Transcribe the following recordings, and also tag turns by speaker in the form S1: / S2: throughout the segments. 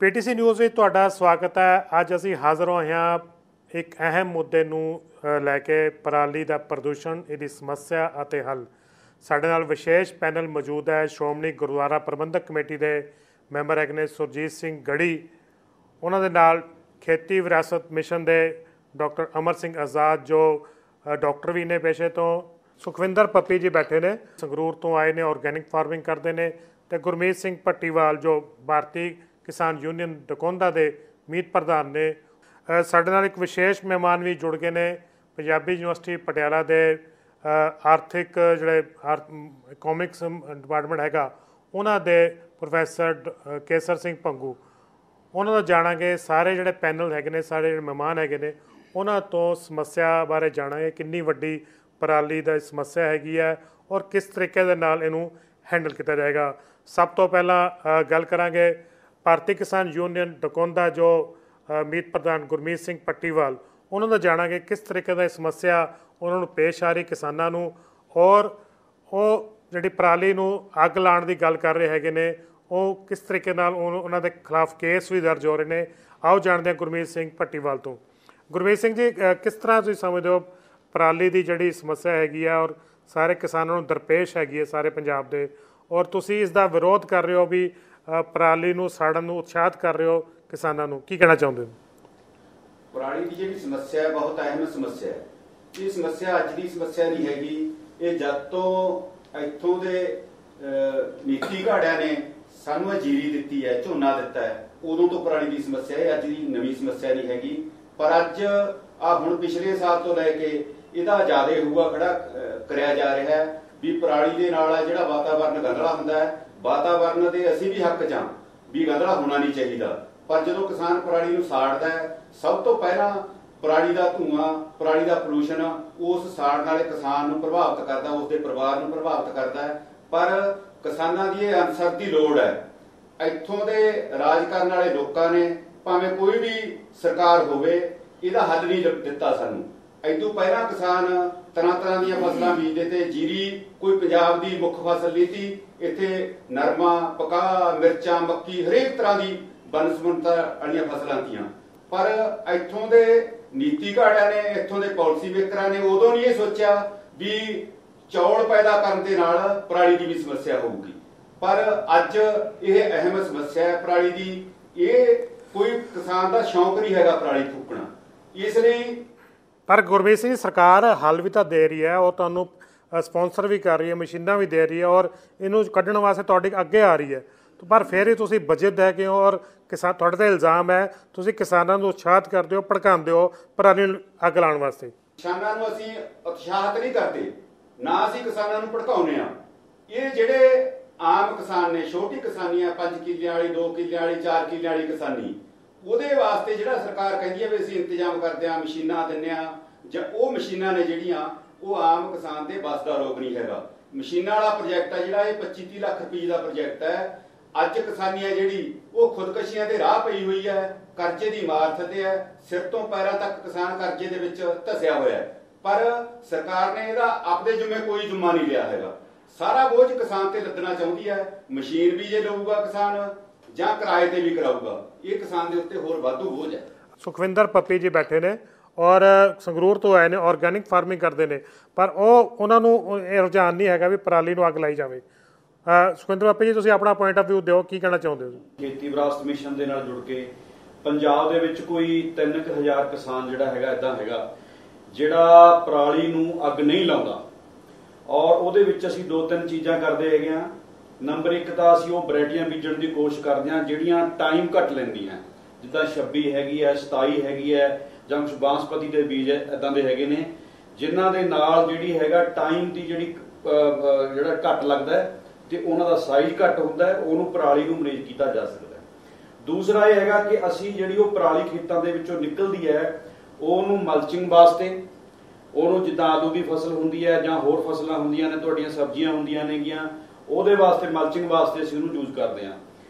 S1: PTC news में तुहाडा स्वागत है। अज असीं हाज़र होए हां एक अहम मुद्दे नूं लैके पराली दा प्रदूषण, इहदी समस्या अते हल। साडे नाल विशेष पैनल मौजूद है। श्रोमणी गुरुद्वारा प्रबंधक कमेटी के मैंबर हैगे ने सुरजीत सिंह गढ़ी, उन्हां दे नाल खेती विरासत मिशन के डॉक्टर अमर सिंह आज़ाद जो डॉक्टर भी ने पेशे तो, सुखविंदर पप्पी जी बैठे ने संगरूर तो आए ने, ऑर्गैनिक फार्मिंग करते हैं, तो गुरमीत सिंह भट्टीवाल जो भारतीय किसान यूनियन डकोंदा के मीत प्रधान ने। साडे नाल एक विशेष मेहमान भी जुड़ गए ने, पंजाबी यूनिवर्सिटी पटियाला के आर्थिक जोड़े इकोनॉमिक्स डिपार्टमेंट हैगा उन्हां दे प्रोफैसर केसर सिंह भंगू। उन्हां दा जाणांगे सारे जोड़े पैनल हैगे ने, सारे जोड़े मेहमान हैगे ने, उन्हां तो समस्या बारे जाणांगे कितनी वड्डी पराली दी समस्या हैगी है और किस तरीके दे नाल इहनूं हैंडल किया जाएगा। सब तो पहला गल करांगे भारतीय किसान यूनियन डकोंदा जो मीत प्रधान गुरमीत सिंह भट्टीवाल, उन्होंने जाणांगे किस तरीके की समस्या उन्होंने पेश आ रही किसानों नूं, और वो जिहड़ी पराली नूं अग लाउण दी गल कर रहे हैगे ने, वो किस तरीके नाल उन्हां दे खिलाफ केस भी दर्ज हो रहे हैं। आओ जानते हैं गुरमीत सिंह भट्टीवाल तो। गुरमीत सिंह जी, किस तरह तुसीं समझदे हो पराली की जिहड़ी समस्या हैगी है और सारे किसानों नूं दरपेश हैगी है सारे पंजाब दे, और तुसीं इसका विरोध कर रहे हो भी पराली नूं साड़न नूं उत्साहित कर रहे हो किसानों नूं, की कहना चाहुंदे हो?
S2: पराली की जिहड़ी समस्या है बहुत अहम समस्या है। ये समस्या अज की समस्या नहीं हैगी, ये जद तो इत्थों दे नीति घाड़ियां ने सानू जीरी दित्ती है, झोना दिता है, उदों तो पराली की समस्या है, अज की नवीं समस्या नहीं हैगी। पर अज आ हुण पिछले साल तो लैके इहदा ज्यादा हुआ खड़ा करिया जा रहा है भी पराली दे नाल जिहड़ा वातावरण गंदला हुंदा है, वातावरण दे असीं भी हक च भी गंदला होना नहीं चाहिए। पर जो किसान पराली नूं साड़दा है, सब तो पहला पराली का धुआं, पराली का पोल्यूशन उस साड़न वाले किसान नूं प्रभावित करता, उसके परिवार नूं प्रभावित करता है। पर किसानां दी इह अनसर दी लोड़ है। इत्थों दे राज करन वाले लोकां ने भावें कोई भी सरकार होवे इहदा हल नहीं दिता सानूं। इदों पहला किसान तरह तरह दी फसलां बीजदे थे, जीरी कोई पंजाब दी मुख फसल नहीं थी। इत्थे नरमा, कपाह, मिर्चां, मक्की हरेक तरह की बनस्पंता वालियां फसलां थीआं। पर इत्थों दे नीति घाड़ियां ने, इत्थों दे पॉलिसी मेकरां ने उदों नहीं ये सोचा भी चौल पैदा करन दे नाल पराली की भी समस्या होगी। पर अज यह अहम समस्या है पराली की। ये कोई किसान का शौक नहीं हैगा पराली फूकना, इसलिए।
S1: पर गुरमीत सिंह, सरकार हल भी तो दे रही है और तुहानूं स्पॉन्सर भी कर रही है, मशीनां भी दे रही है और इनू कढ़ण वास्ते तुहाडे अगे आ रही है, तो पर फिर ही तुसीं बजट दै के हो और किसान तुहाडे ते इल्जाम है तुसीं किसानां नूं उत्साहित करदे हो, भड़काउंदे हो पराली नूं अग लाउण वास्ते।
S2: किसानां नूं असीं उत्साहित नहीं करते, ना असीं किसानां नूं भड़काउने आ। ये जिहड़े आम किसान ने, छोटी किसानी है, 5 किੱਲੇ वाली, 2 किੱਲੇ वाली, 4 किੱਲੇ वाली किसानी, ਉਹਦੇ ਵਾਸਤੇ ਜਿਹੜਾ ਸਰਕਾਰ ਕਹਿੰਦੀ ਹੈ ਵੀ ਅਸੀਂ ਇੰਤਜ਼ਾਮ ਕਰਦੇ ਆ, ਮਸ਼ੀਨਾਂ ਦਿੰਨੇ ਆ, ਜਾਂ ਉਹ ਮਸ਼ੀਨਾਂ ਨੇ ਜਿਹੜੀਆਂ ਉਹ ਆਮ ਕਿਸਾਨ ਦੇ ਬਸ ਦਾ ਰੋਗ ਨਹੀਂ ਹੈਗਾ। ਮਸ਼ੀਨਾਂ ਵਾਲਾ ਪ੍ਰੋਜੈਕਟ ਹੈ ਜਿਹੜਾ ਇਹ 25-30 ਲੱਖ ਰੁਪਏ ਦਾ ਪ੍ਰੋਜੈਕਟ ਹੈ। ਅੱਜ ਕਿਸਾਨੀ ਹੈ ਜਿਹੜੀ ਉਹ ਖੁਦਕਸ਼ੀਆਂ ਦੇ ਰਾਹ ਪਈ ਹੋਈ ਹੈ, ਕਰਜ਼ੇ ਦੀ ਮਾਰ ਥੱਲੇ ਹੈ, ਸਿਰ ਤੋਂ ਪੈਰਾਂ ਤੱਕ ਕਿਸਾਨ ਕਰਜ਼ੇ ਦੇ ਵਿੱਚ ਧਸਿਆ ਹੋਇਆ ਹੈ। ਪਰ ਸਰਕਾਰ ਨੇ ਇਹਦਾ ਆਪਦੇ ਜ਼ਿੰਮੇ ਕੋਈ ਜ਼ਿੰਮਾ ਨਹੀਂ ਲਿਆ ਹੈਗਾ। ਸਾਰਾ ਬੋਝ ਕਿਸਾਨ ਤੇ ਲੱਦਣਾ ਚਾਹੁੰਦੀ ਹੈ। ਮਸ਼ੀਨ ਵੀ ਜੇ ਲਊਗਾ ਕਿਸਾਨ ਜਾਂ ਕਿਰਾਏ ਤੇ ਵੀ ਕਰਾਊਗਾ, ਇਹ ਕਿਸਾਨ ਦੇ ਉੱਤੇ ਹੋਰ ਵਾਧੂ ਬੋਝ ਹੈ।
S1: ਸੁਖਵਿੰਦਰ ਪੱਪੀ ਜੀ ਬੈਠੇ ਨੇ और संगरूर तो आए ने, ऑर्गैनिक फार्मिंग करते हैं, पर उन्होंने ये रुझान नहीं है भी पराली नूं अग लाई जाए। सुखविंदर पप्पी जी, तुसीं अपना पॉइंट ऑफ व्यू दिओ, की कहना चाहुंदे हो?
S3: खेती विरासत मिशन दे नाल जुड़ के पंजाब दे विच कोई 3000 किसान जिहड़ा हैगा इदां हैगा जिहड़ा पराली नूं अग नहीं लाउंदा, और उहदे विच असीं 2-3 चीज़ां करदे हैगे आ। नंबर 1 तां असीं ओह वैरायटियां बीजण दी कोशिश करदे आ जिहड़ियां टाइम घट लैंदियां, जिद्दां 26 हैगी है, 27 हैगी है, ਜਾਂ ਕੁਛ ਬਾਂਸਪਤੀ ਦੇ ਬੀਜ ਇਦਾਂ ਦੇ ਹੈਗੇ ਨੇ ਜਿਨ੍ਹਾਂ ਦੇ ਨਾਲ ਜਿਹੜੀ ਹੈਗਾ ਟਾਈਮ ਦੀ ਜਿਹੜਾ ਘੱਟ ਲੱਗਦਾ ਹੈ ਤੇ ਉਹਨਾਂ ਦਾ ਸਾਈਜ਼ ਘੱਟ ਹੁੰਦਾ ਹੈ, ਉਹਨੂੰ ਪਰਾਲੀ ਨੂੰ ਮੈਨੇਜ ਕੀਤਾ ਜਾ ਸਕਦਾ ਹੈ। ਦੂਸਰਾ ਇਹ ਹੈਗਾ ਕਿ ਅਸੀਂ ਜਿਹੜੀ ਉਹ ਪਰਾਲੀ ਖੇਤਾਂ ਦੇ ਵਿੱਚੋਂ ਨਿਕਲਦੀ ਹੈ ਉਹਨੂੰ ਮਲਚਿੰਗ ਵਾਸਤੇ, ਉਹਨੂੰ ਜਿੱਦਾਂ ਆਲੂ ਦੀ ਫਸਲ ਹੁੰਦੀ ਹੈ ਜਾਂ ਹੋਰ ਫਸਲਾਂ ਹੁੰਦੀਆਂ ਨੇ, ਤੁਹਾਡੀਆਂ ਸਬਜ਼ੀਆਂ ਹੁੰਦੀਆਂ ਨੇਗੀਆਂ, ਉਹਦੇ ਵਾਸਤੇ ਮਲਚਿੰਗ ਵਾਸਤੇ ਅਸੀਂ ਉਹਨੂੰ ਯੂਜ਼ ਕਰਦੇ ਹਾਂ।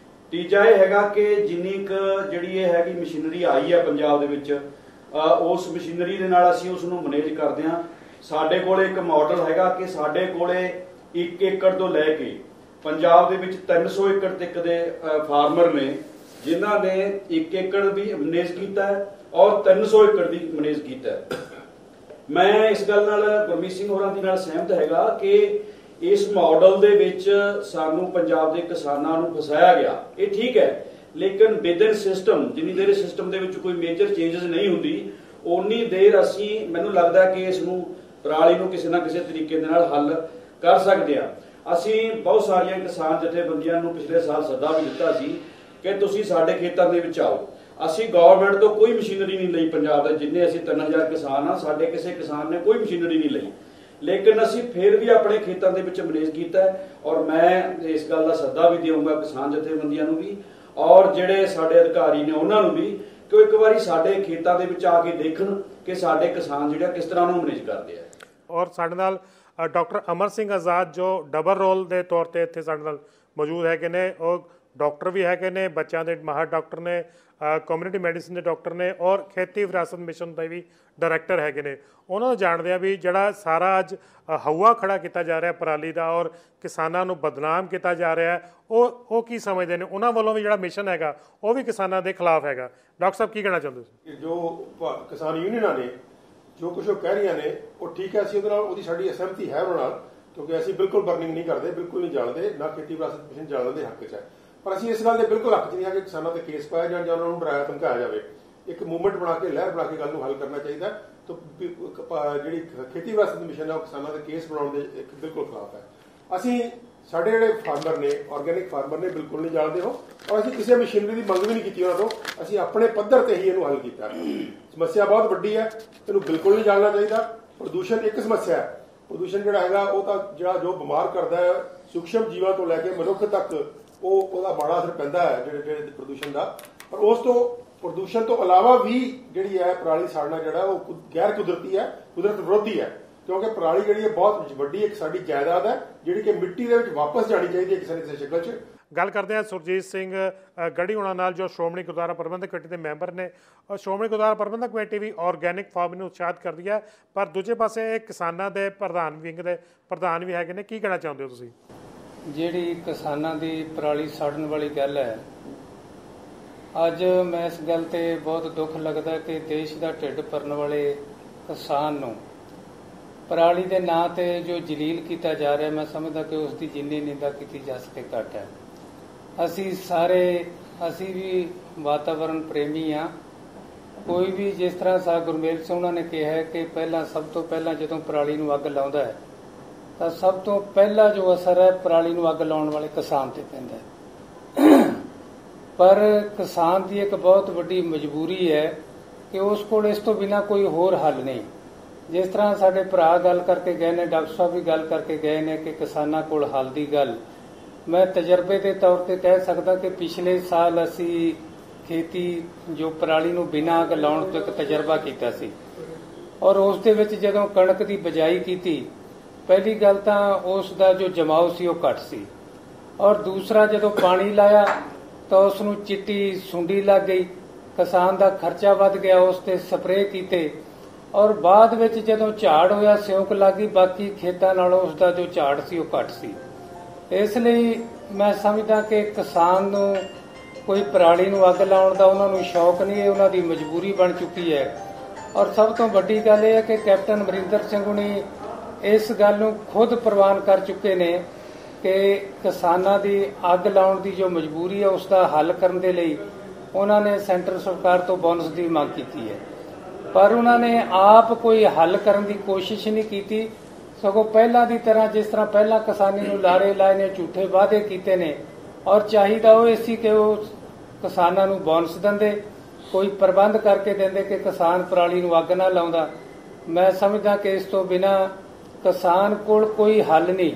S3: ਤੀਜਾ ਇਹ ਹੈਗਾ ਕਿ ਜਿੰਨੀ ਕੁ ਜਿਹੜੀ ਇਹ ਹੈਗੀ ਮਸ਼ੀਨਰੀ ਆਈ ਹੈ ਪੰਜਾਬ ਦੇ ਵਿੱਚ, उस मशीनरी के नाल असीं उसनूं मैनेज करते हैं। साडे कोले एक मॉडल हैगा कि साडे कोले 1 एकड़ तो लैके पंजाब दे विच 300 एकड़ तक दे फार्मर ने ਜਿਨ੍ਹਾਂ ਨੇ 1 ਏਕੜ ਵੀ ਮੈਨੇਜ ਕੀਤਾ ਹੈ ਔਰ 300 ਏਕੜ ਵੀ ਮੈਨੇਜ ਕੀਤਾ ਹੈ। ਮੈਂ ਇਸ ਗੱਲ ਨਾਲ ਗੁਰਮੀਤ ਸਿੰਘ ਹੋਰਾਂ ਦੀ ਨਾਲ ਸਹਿਮਤ ਹੈਗਾ ਕਿ ਇਸ ਮਾਡਲ ਦੇ ਵਿੱਚ ਸਾਨੂੰ ਪੰਜਾਬ ਦੇ ਕਿਸਾਨਾਂ ਨੂੰ ਫਸਾਇਆ ਗਿਆ, ਇਹ ਠੀਕ ਹੈ, ਲੇਕਿਨ ਵਿਦਨ ਸਿਸਟਮ ਜਿੰਨੀ ਦੇਰ ਸਿਸਟਮ ਦੇ ਵਿੱਚ ਕੋਈ ਮੇਜਰ ਚੇਂਜਸ ਨਹੀਂ ਹੁੰਦੀ ਉਨੀ ਦੇਰ ਅਸੀਂ, ਮੈਨੂੰ ਲੱਗਦਾ ਕਿ ਇਸ ਨੂੰ ਪਰਾਲੀ ਨੂੰ ਕਿਸੇ ਨਾ ਕਿਸੇ ਤਰੀਕੇ ਦੇ ਨਾਲ ਹੱਲ ਕਰ ਸਕਦੇ ਹਾਂ। ਅਸੀਂ ਬਹੁਤ ਸਾਰੀਆਂ ਕਿਸਾਨ ਜਥੇਬੰਦੀਆਂ ਨੂੰ ਪਿਛਲੇ ਸਾਲ ਸੱਦਾ ਵੀ ਦਿੱਤਾ ਸੀ ਕਿ ਤੁਸੀਂ ਸਾਡੇ ਖੇਤਾਂ ਦੇ ਵਿੱਚ ਆਓ। ਅਸੀਂ ਗਵਰਨਮੈਂਟ ਤੋਂ ਕੋਈ ਮਸ਼ੀਨਰੀ ਨਹੀਂ ਲਈ, ਪੰਜਾਬ ਦੇ ਜਿੰਨੇ ਅਸੀਂ 3000 ਕਿਸਾਨ ਆ, ਸਾਡੇ ਕਿਸੇ ਕਿਸਾਨ ਨੇ ਕੋਈ ਮਸ਼ੀਨਰੀ ਨਹੀਂ ਲਈ, ਲੇਕਿਨ ਅਸੀਂ ਫਿਰ ਵੀ ਆਪਣੇ ਖੇਤਾਂ ਦੇ ਵਿੱਚ ਮੈਨੇਜ ਕੀਤਾ ਔਰ ਮੈਂ ਇਸ ਗੱਲ ਦਾ ਸੱਦਾ ਵੀ ਦੇਵਾਂਗਾ ਕਿਸਾਨ ਜਥੇਬੰਦੀਆਂ ਨੂੰ ਵੀ ਔਰ ਜਿਹੜੇ ਸਾਡੇ ਅਧਿਕਾਰੀ ਨੇ ਉਹਨਾਂ ਨੂੰ ਵੀ ਕਿ ਉਹ ਇੱਕ ਵਾਰੀ ਸਾਡੇ ਖੇਤਾਂ ਦੇ ਵਿੱਚ ਆ ਕੇ ਦੇਖਣ ਕਿ ਸਾਡੇ ਕਿਸਾਨ ਜਿਹੜਾ ਕਿਸ ਤਰ੍ਹਾਂ ਨੂੰ ਮੈਨੇਜ ਕਰਦੇ ਆ।
S1: ਔਰ ਸਾਡੇ ਨਾਲ ਡਾਕਟਰ ਅਮਰ ਸਿੰਘ ਆਜ਼ਾਦ ਜੋ ਡਬਲ ਰੋਲ ਦੇ ਤੌਰ ਤੇ ਇੱਥੇ ਸਾਡੇ ਨਾਲ ਮੌਜੂਦ ਹੈਗੇ ਨੇ, ਉਹ ਡਾਕਟਰ ਵੀ ਹੈਗੇ ਨੇ, ਬੱਚਿਆਂ ਦੇ ਮਾਹਰ ਡਾਕਟਰ ਨੇ, ਕਮਿਊਨਿਟੀ ਮੈਡੀਸਿਨ ਦੇ ਡਾਕਟਰ ਨੇ ਔਰ ਖੇਤੀ ਵਿਰਾਸਤ ਮਿਸ਼ਨ ਦੇ ਵੀ ਡਾਇਰੈਕਟਰ ਹੈਗੇ ਨੇ। ਉਹਨਾਂ ਨੂੰ ਜਾਣਦੇ ਆ ਵੀ ਜਿਹੜਾ ਸਾਰਾ ਅੱਜ ਹਵਾ ਖੜਾ ਕੀਤਾ ਜਾ ਰਿਹਾ ਪਰਾਲੀ ਦਾ ਔਰ ਕਿਸਾਨਾਂ ਨੂੰ ਬਦਨਾਮ ਕੀਤਾ ਜਾ ਰਿਹਾ ਉਹ ਕੀ ਸਮਝਦੇ ਨੇ, ਉਹਨਾਂ ਵੱਲੋਂ ਵੀ ਜਿਹੜਾ ਮਿਸ਼ਨ ਹੈਗਾ ਉਹ ਵੀ ਕਿਸਾਨਾਂ ਦੇ ਖਿਲਾਫ ਹੈਗਾ। ਡਾਕਟਰ ਸਾਹਿਬ ਕੀ ਕਹਿਣਾ ਚਾਹੁੰਦੇ ਸੀ?
S4: ਜੋ ਕਿਸਾਨ ਯੂਨੀਅਨਾਂ ਨੇ ਜੋ ਕੁਝ ਉਹ ਕਹਿ ਰਹੀਆਂ ਨੇ ਉਹ ਠੀਕ ਹੈ, ਅਸੀਂ ਉਹਦੇ ਨਾਲ ਉਹਦੀ ਸਾਡੀ ਅਸਹਿਮਤੀ ਹੈ ਉਹਨਾਂ ਨਾਲ, ਕਿਉਂਕਿ ਅਸੀਂ ਬਿਲਕੁਲ ਬਰਨਿੰਗ ਨਹੀਂ ਕਰਦੇ, ਬਿਲਕੁਲ ਨਹੀਂ ਜਾਣਦੇ, ਨਾ ਖੇਤੀ ਵਿਰਾਸਤ ਮਿਸ਼ਨ ਜਾਣਨ ਦੇ ਹੱਕ 'ਚ ਹੈ। ਪਰ ਅਸੀਂ ਇਸ ਗੱਲ ਦੇ ਬਿਲਕੁਲ ਹੱਕ 'ਚ ਨਹੀਂ ਹੈ ਕਿ ਕਿਸਾਨਾਂ ਤੇ ਕੇਸ ਪਾਇਆ ਜਾਣ ਜਾਂ ਉਹਨਾਂ ਨੂੰ ਡਰਾਇਆ ਧਮਕਾਇਆ ਜਾਵੇ। ਇੱਕ ਮੂਵਮੈਂਟ ਬਣਾ ਕੇ, ਲਹਿਰ ਬਣਾ ਕੇ ਗੱਲ ਨੂੰ ਹੱਲ ਕਰਨਾ ਚਾਹੀਦਾ। ਤਾਂ ਜਿਹੜੀ ਖੇਤੀ ਵਿਰਾਸਤ ਮਿਸ਼ਨ ਹੈ ਉਹ ਕਿਸਾਨਾਂ ਦੇ ਕੇਸ ਬਣਾਉਣ ਦੇ ਇੱਕ ਬਿਲਕੁਲ ਖਿਲਾਫ ਹੈ। ਅਸੀਂ ਸਾਡੇ ਜਿਹੜੇ ਫਾਰਮਰ ਨੇ, ਆਰਗੈਨਿਕ ਫਾਰਮਰ ਨੇ, ਬਿਲਕੁਲ ਨਹੀਂ ਜਾਣਦੇ ਹੋ ਔਰ ਅਸੀਂ ਕਿਸੇ ਮਸ਼ੀਨਰੀ ਦੀ ਮੰਗ ਵੀ ਨਹੀਂ ਕੀਤੀ ਉਹਨਾਂ ਤੋਂ। ਅਸੀਂ ਆਪਣੇ ਪੱਧਰ ਤੇ ਹੀ ਇਹਨੂੰ ਹੱਲ ਕੀਤਾ। ਸਮੱਸਿਆ ਬਹੁਤ ਵੱਡੀ ਹੈ, ਇਹਨੂੰ ਬਿਲਕੁਲ ਨਹੀਂ ਜਾਣਨਾ ਚਾਹੀਦਾ। ਪ੍ਰਦੂਸ਼ਣ ਇੱਕ ਸਮੱਸਿਆ ਹੈ। ਪ੍ਰਦੂਸ਼ਣ ਜਿਹੜਾ ਹੈਗਾ ਉਹ ਤਾਂ ਜਿਹੜਾ ਜੋ ਬਿਮਾਰ ਕਰਦਾ ਹੈ ਸੂਖਸ਼ਮ ਜੀਵਾਂ ਤੋਂ ਲੈ ਕੇ ਮਨੁੱਖ ਤੱਕ ਉਹਦਾ ਬੜਾ ਅਸਰ ਪੈਂਦਾ ਹੈ ਜਿਹੜੇ ਪ੍ਰਦੂਸ਼ਣ ਦਾ। ਪਰ ਉਸ ਤੋਂ ਪ੍ਰਦੂਸ਼ਣ ਤੋਂ ਇਲਾਵਾ ਵੀ ਜਿਹੜੀ ਹੈ ਪਰਾਲੀ ਸਾੜਨਾ ਜਿਹੜਾ ਉਹ ਗੈਰ ਕੁਦਰਤੀ ਹੈ, ਕੁਦਰਤ ਵਿਰੋਧੀ ਹੈ, ਕਿਉਂਕਿ ਪਰਾਲੀ ਜਿਹੜੀ ਹੈ ਬਹੁਤ ਵੱਡੀ ਇੱਕ ਸਾਡੀ ਜਾਇਦਾਦ ਹੈ ਜਿਹੜੀ ਕਿ ਮਿੱਟੀ ਦੇ ਵਿੱਚ ਵਾਪਸ ਜਾਣੀ ਚਾਹੀਦੀ ਹੈ ਕਿਸੇ ਨਾ ਕਿਸੇ ਸ਼ਕਲ 'ਚ।
S1: ਗੱਲ ਕਰਦੇ ਹਾਂ ਸੁਰਜੀਤ ਸਿੰਘ ਗੜੀ ਹੋਣਾ ਨਾਲ ਜੋ ਸ਼੍ਰੋਮਣੀ ਗੁਰਦੁਆਰਾ ਪ੍ਰਬੰਧਕ ਕਮੇਟੀ ਦੇ ਮੈਂਬਰ ਨੇ। ਸ਼੍ਰੋਮਣੀ ਗੁਰਦੁਆਰਾ ਪ੍ਰਬੰਧਕ ਕਮੇਟੀ ਵੀ ਆਰਗੈਨਿਕ ਫਾਰਮਿੰਗ ਨੂੰ ਉਤਸ਼ਾਹਿਤ ਕਰਦੀ ਹੈ, ਪਰ ਦੂਜੇ ਪਾਸੇ ਇਹ ਕਿਸਾਨਾਂ ਦੇ ਪ੍ਰਧਾਨ ਵਿੰਗ ਦੇ ਪ੍ਰਧਾਨ ਵੀ ਹੈਗੇ ਨੇ। ਕੀ ਕਹਿਣਾ ਚਾਹੁੰਦੇ ਹੋ ਤੁਸੀਂ?
S5: ਜਿਹੜੀ ਕਿਸਾਨਾਂ ਦੀ ਪਰਾਲੀ ਸਾੜਨ ਵਾਲੀ ਗੱਲ ਹੈ, ਅੱਜ ਮੈਂ ਇਸ ਗੱਲ ਤੇ ਬਹੁਤ ਦੁੱਖ ਲੱਗਦਾ ਕਿ ਦੇਸ਼ ਦਾ ਢਿੱਡ ਭਰਨ ਵਾਲੇ ਕਿਸਾਨ ਨੂੰ ਪਰਾਲੀ ਦੇ ਨਾਂ ਤੇ ਜੋ ਜਲੀਲ ਕੀਤਾ ਜਾ ਰਿਹਾ, ਮੈਂ ਸਮਝਦਾ ਕਿ ਉਸ ਦੀ ਜਿੰਨੀ ਨਿੰਦਾ ਕੀਤੀ ਜਾ ਸਕੇ ਘੱਟ ਹੈ। ਅਸੀਂ ਵੀ ਵਾਤਾਵਰਣ ਪ੍ਰੇਮੀ ਆ। ਕੋਈ ਵੀ ਜਿਸ ਤਰ੍ਹਾਂ ਸਾਹਿਬ ਗੁਰਮੇਲ ਸਿੰਘ ਉਹਨਾਂ ਨੇ ਕਿਹਾ ਕਿ ਸਭ ਤੋਂ ਪਹਿਲਾਂ ਜਦੋਂ ਪਰਾਲੀ ਨੂੰ ਅੱਗ ਲਾਉਂਦਾ ਹੈ ਤਾਂ ਸਭ ਤੋਂ ਪਹਿਲਾ ਜੋ ਅਸਰ ਹੈ ਪਰਾਲੀ ਨੂੰ ਅੱਗ ਲਾਉਣ ਵਾਲੇ ਕਿਸਾਨ ਤੇ ਪੈਂਦਾ ਹੈ। ਪਰ ਕਿਸਾਨ ਦੀ ਇੱਕ ਬਹੁਤ ਵੱਡੀ ਮਜਬੂਰੀ ਹੈ ਕਿ ਉਸ ਕੋਲ ਇਸ ਤੋਂ ਬਿਨਾਂ ਕੋਈ ਹੋਰ ਹੱਲ ਨਹੀਂ। ਜਿਸ ਤਰ੍ਹਾਂ ਸਾਡੇ ਭਰਾ ਗੱਲ ਕਰਕੇ ਗਏ ਨੇ, ਡਾਕਟਰ ਸਾਹਿਬ ਵੀ ਗੱਲ ਕਰਕੇ ਗਏ ਨੇ ਕਿ ਕਿਸਾਨਾਂ ਕੋਲ ਹੱਲ ਦੀ ਗੱਲ, ਮੈਂ ਤਜਰਬੇ ਦੇ ਤੌਰ ਤੇ ਕਹਿ ਸਕਦਾ ਕਿ ਪਿਛਲੇ ਸਾਲ ਅਸੀਂ ਖੇਤੀ ਜੋ ਪਰਾਲੀ ਨੂੰ ਬਿਨਾਂ ਅੱਗ ਲਾਉਣ ਤੋਂ ਇੱਕ ਤਜਰਬਾ ਕੀਤਾ ਸੀ ਔਰ ਉਸ ਦੇ ਵਿੱਚ ਜਦੋਂ ਕਣਕ ਦੀ ਬਿਜਾਈ ਕੀਤੀ, ਪਹਿਲੀ ਗੱਲ ਤਾਂ ਉਸ ਦਾ ਜੋ ਜਮਾਓ ਸੀ ਉਹ ਘੱਟ ਸੀ ਔਰ ਦੂਸਰਾ ਜਦੋਂ ਪਾਣੀ ਲਾਇਆ ਤਾਂ ਉਸ ਨੂੰ ਚਿੱਟੀ ਸੁੰਡੀ ਲੱਗ ਗਈ, ਕਿਸਾਨ ਦਾ ਖਰਚਾ ਵੱਧ ਗਿਆ, ਉਸ ਤੇ ਸਪਰੇਅ ਕੀਤੇ ਔਰ ਬਾਅਦ ਵਿੱਚ ਜਦੋਂ ਝਾੜ ਹੋਇਆ ਸਿਉਂਕ ਲੱਗੀ, ਬਾਕੀ ਖੇਤਾਂ ਨਾਲੋਂ ਉਸ ਦਾ ਜੋ ਝਾੜ ਸੀ ਉਹ ਘੱਟ ਸੀ। ਇਸ ਲਈ ਮੈਂ ਸਮਝਦਾ ਕਿ ਕਿਸਾਨ ਨੂੰ ਕੋਈ ਪਰਾਲੀ ਨੂੰ ਅੱਗ ਲਾਉਣ ਦਾ ਉਹਨਾਂ ਨੂੰ ਸ਼ੌਕ ਨਹੀਂ, ਇਹ ਉਹਨਾਂ ਦੀ ਮਜਬੂਰੀ ਬਣ ਚੁੱਕੀ ਹੈ। ਔਰ ਸਭ ਤੋਂ ਵੱਡੀ ਗੱਲ ਇਹ ਹੈ ਕਿ ਕੈਪਟਨ ਅਮਰਿੰਦਰ ਸਿੰਘ ਹੁਣੀ ਇਸ ਗੱਲ ਨੂੰ ਖੁਦ ਪ੍ਰਵਾਨ ਕਰ ਚੁੱਕੇ ਨੇ ਕਿ ਕਿਸਾਨਾਂ ਦੀ ਅੱਗ ਲਾਉਣ ਦੀ ਜੋ ਮਜਬੂਰੀ ਹੈ ਉਸ ਦਾ ਹੱਲ ਕਰਨ ਦੇ ਲਈ ਉਹਨਾਂ ਨੇ ਸੈਂਟਰ ਸਰਕਾਰ ਤੋਂ ਬੋਨਸ ਦੀ ਮੰਗ ਕੀਤੀ ਹੈ, ਪਰ ਉਹਨਾਂ ਨੇ ਆਪ ਕੋਈ ਹੱਲ ਕਰਨ ਦੀ ਕੋਸ਼ਿਸ਼ ਨਹੀਂ ਕੀਤੀ। ਸਗੋਂ ਪਹਿਲਾਂ ਦੀ ਤਰ੍ਹਾਂ ਜਿਸ ਤਰ੍ਹਾਂ ਪਹਿਲਾਂ ਕਿਸਾਨੀ ਨੂੰ ਲਾਰੇ ਲਾਏ ਨੇ, ਝੂਠੇ ਵਾਅਦੇ ਕੀਤੇ ਨੇ ਔਰ ਚਾਹੀਦਾ ਉਹ ਸੀ ਕਿ ਉਹ ਕਿਸਾਨਾਂ ਨੂੰ ਬੋਨਸ ਦਿੰਦੇ, ਕੋਈ ਪ੍ਰਬੰਧ ਕਰਕੇ ਦਿੰਦੇ ਕਿ ਕਿਸਾਨ ਪਰਾਲੀ ਨੂੰ ਅੱਗ ਨਾ ਲਾਉਂਦਾ। ਮੈਂ ਸਮਝਦਾ ਕਿ ਇਸ ਤੋਂ ਬਿਨਾਂ ਕਿਸਾਨ ਕੋਲ ਕੋਈ ਹੱਲ ਨਹੀਂ।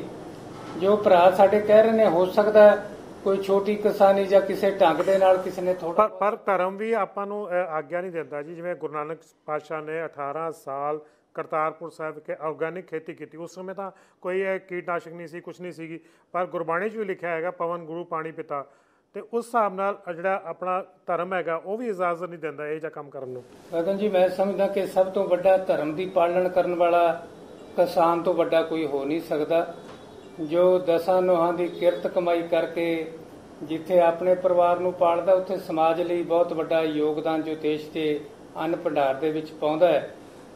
S5: ਜੋ ਭਰਾ ਸਾਡੇ ਕਹਿ ਰਹੇ ਨੇ, ਹੋ ਸਕਦਾ ਕੋਈ ਛੋਟੀ ਕਿਸਾਨੀ ਜਾਂ ਕਿਸੇ ਢੰਗ ਦੇ ਨਾਲ ਕਿਸੇ ਨੇ ਥੋੜਾ,
S1: ਪਰ ਧਰਮ ਵੀ ਆਪਾਂ ਨੂੰ ਆਗਿਆ ਨਹੀਂ ਦਿੰਦਾ ਜੀ। ਜਿਵੇਂ ਗੁਰੂ ਨਾਨਕ ਪਾਤਸ਼ਾਹ ਨੇ 18 ਸਾਲ ਕਰਤਾਰਪੁਰ ਸਾਹਿਬ ਕੇ ਆਰਗੈਨਿਕ ਖੇਤੀ ਕੀਤੀ, ਉਸ ਸਮੇਂ ਤਾਂ ਕੋਈ ਕੀਟਨਾਸ਼ਕ ਨਹੀਂ ਸੀ, ਕੁਛ ਨਹੀਂ ਸੀਗੀ, ਪਰ ਗੁਰਬਾਣੀ 'ਚ ਵੀ ਲਿਖਿਆ ਹੈਗਾ ਪਵਨ ਗੁਰੂ ਪਾਣੀ ਪਿਤਾ, ਤੇ ਉਸ ਹਿਸਾਬ ਨਾਲ ਜਿਹੜਾ ਆਪਣਾ ਧਰਮ ਹੈਗਾ ਉਹ ਵੀ ਇਜਾਜ਼ਤ ਨਹੀਂ ਦਿੰਦਾ ਇਹ ਜਿਹਾ ਕੰਮ ਕਰਨ ਨੂੰ।
S5: ਗਗਨ ਜੀ, ਮੈਂ ਸਮਝਦਾ ਕਿ ਸਭ ਤੋਂ ਵੱਡਾ ਧਰਮ ਦੀ ਪਾਲਣ ਕਰਨ ਵਾਲਾ ਕਿਸਾਨ ਤੋਂ ਵੱਡਾ ਕੋਈ ਹੋ ਨਹੀਂ ਸਕਦਾ, ਜੋ 10 ਨੋਹਾਂ ਦੀ ਕਿਰਤ ਕਮਾਈ ਕਰਕੇ ਜਿੱਥੇ ਆਪਣੇ ਪਰਿਵਾਰ ਨੂੰ ਪਾਲਦਾ ਉੱਥੇ ਸਮਾਜ ਲਈ ਬਹੁਤ ਵੱਡਾ ਯੋਗਦਾਨ ਜੋ ਦੇਸ਼ ਦੇ ਅੰਨ ਭੰਡਾਰ ਦੇ ਵਿੱਚ ਪਾਉਂਦਾ ਹੈ।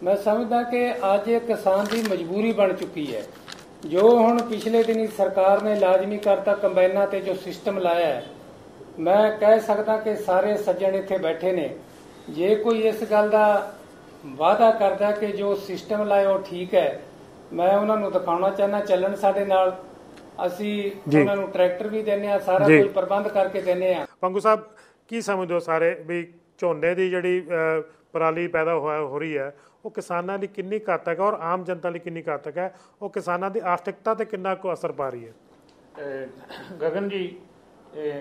S5: ਮੈਂ ਸਮਝਦਾ ਕਿ ਅੱਜ ਇਹ ਕਿਸਾਨ ਦੀ ਮਜਬੂਰੀ ਬਣ ਚੁੱਕੀ ਹੈ। ਜੋ ਹੁਣ ਪਿਛਲੇ ਦਿਨੀ ਸਰਕਾਰ ਨੇ ਲਾਜ਼ਮੀ ਕਰਤਾ ਕੰਬਾਈਨਾਂ ਤੇ ਜੋ ਸਿਸਟਮ ਲਾਇਆ ਹੈ, ਮੈਂ ਕਹਿ ਸਕਦਾ ਕਿ ਸਾਰੇ ਸੱਜਣ ਇੱਥੇ ਬੈਠੇ ਨੇ, ਜੇ ਕੋਈ ਇਸ ਗੱਲ ਦਾ ਵਾਅਦਾ ਕਰਦਾ ਕਿ ਜੋ ਸਿਸਟਮ ਲਾਇਆ ਉਹ ਠੀਕ ਹੈ, ਮੈਂ ਉਹਨਾਂ ਨੂੰ ਦਿਖਾਉਣਾ ਚਾਹੁੰਦਾ, ਚੱਲਣ ਸਾਡੇ ਨਾਲ। ਅਸੀਂ ਉਹਨਾਂ ਨੂੰ ਟਰੈਕਟਰ ਵੀ ਦਿੰਦੇ ਹਾਂ, ਸਾਰਾ ਕੁਝ ਪ੍ਰਬੰਧ ਕਰਕੇ ਦਿੰਦੇ ਹਾਂ।
S1: ਪੰਗੂ ਸਾਹਿਬ, ਕੀ ਸਮਝਦੇ ਹੋ ਸਾਰੇ ਵੀ ਝੋਨੇ ਦੀ ਜਿਹੜੀ ਪਰਾਲੀ ਪੈਦਾ ਹੋ ਰਹੀ ਹੈ ਉਹ ਕਿਸਾਨਾਂ ਲਈ ਕਿੰਨੀ ਘਾਤਕ ਹੈ ਔਰ ਆਮ ਜਨਤਾ ਲਈ ਕਿੰਨੀ ਘਾਤਕ ਹੈ? ਉਹ ਕਿਸਾਨਾਂ ਦੀ ਆਰਥਿਕਤਾ ਤੇ ਕਿੰਨਾ ਕੁ ਅਸਰ ਪਾ ਰਹੀ ਹੈ?
S6: ਗਗਨ ਜੀ,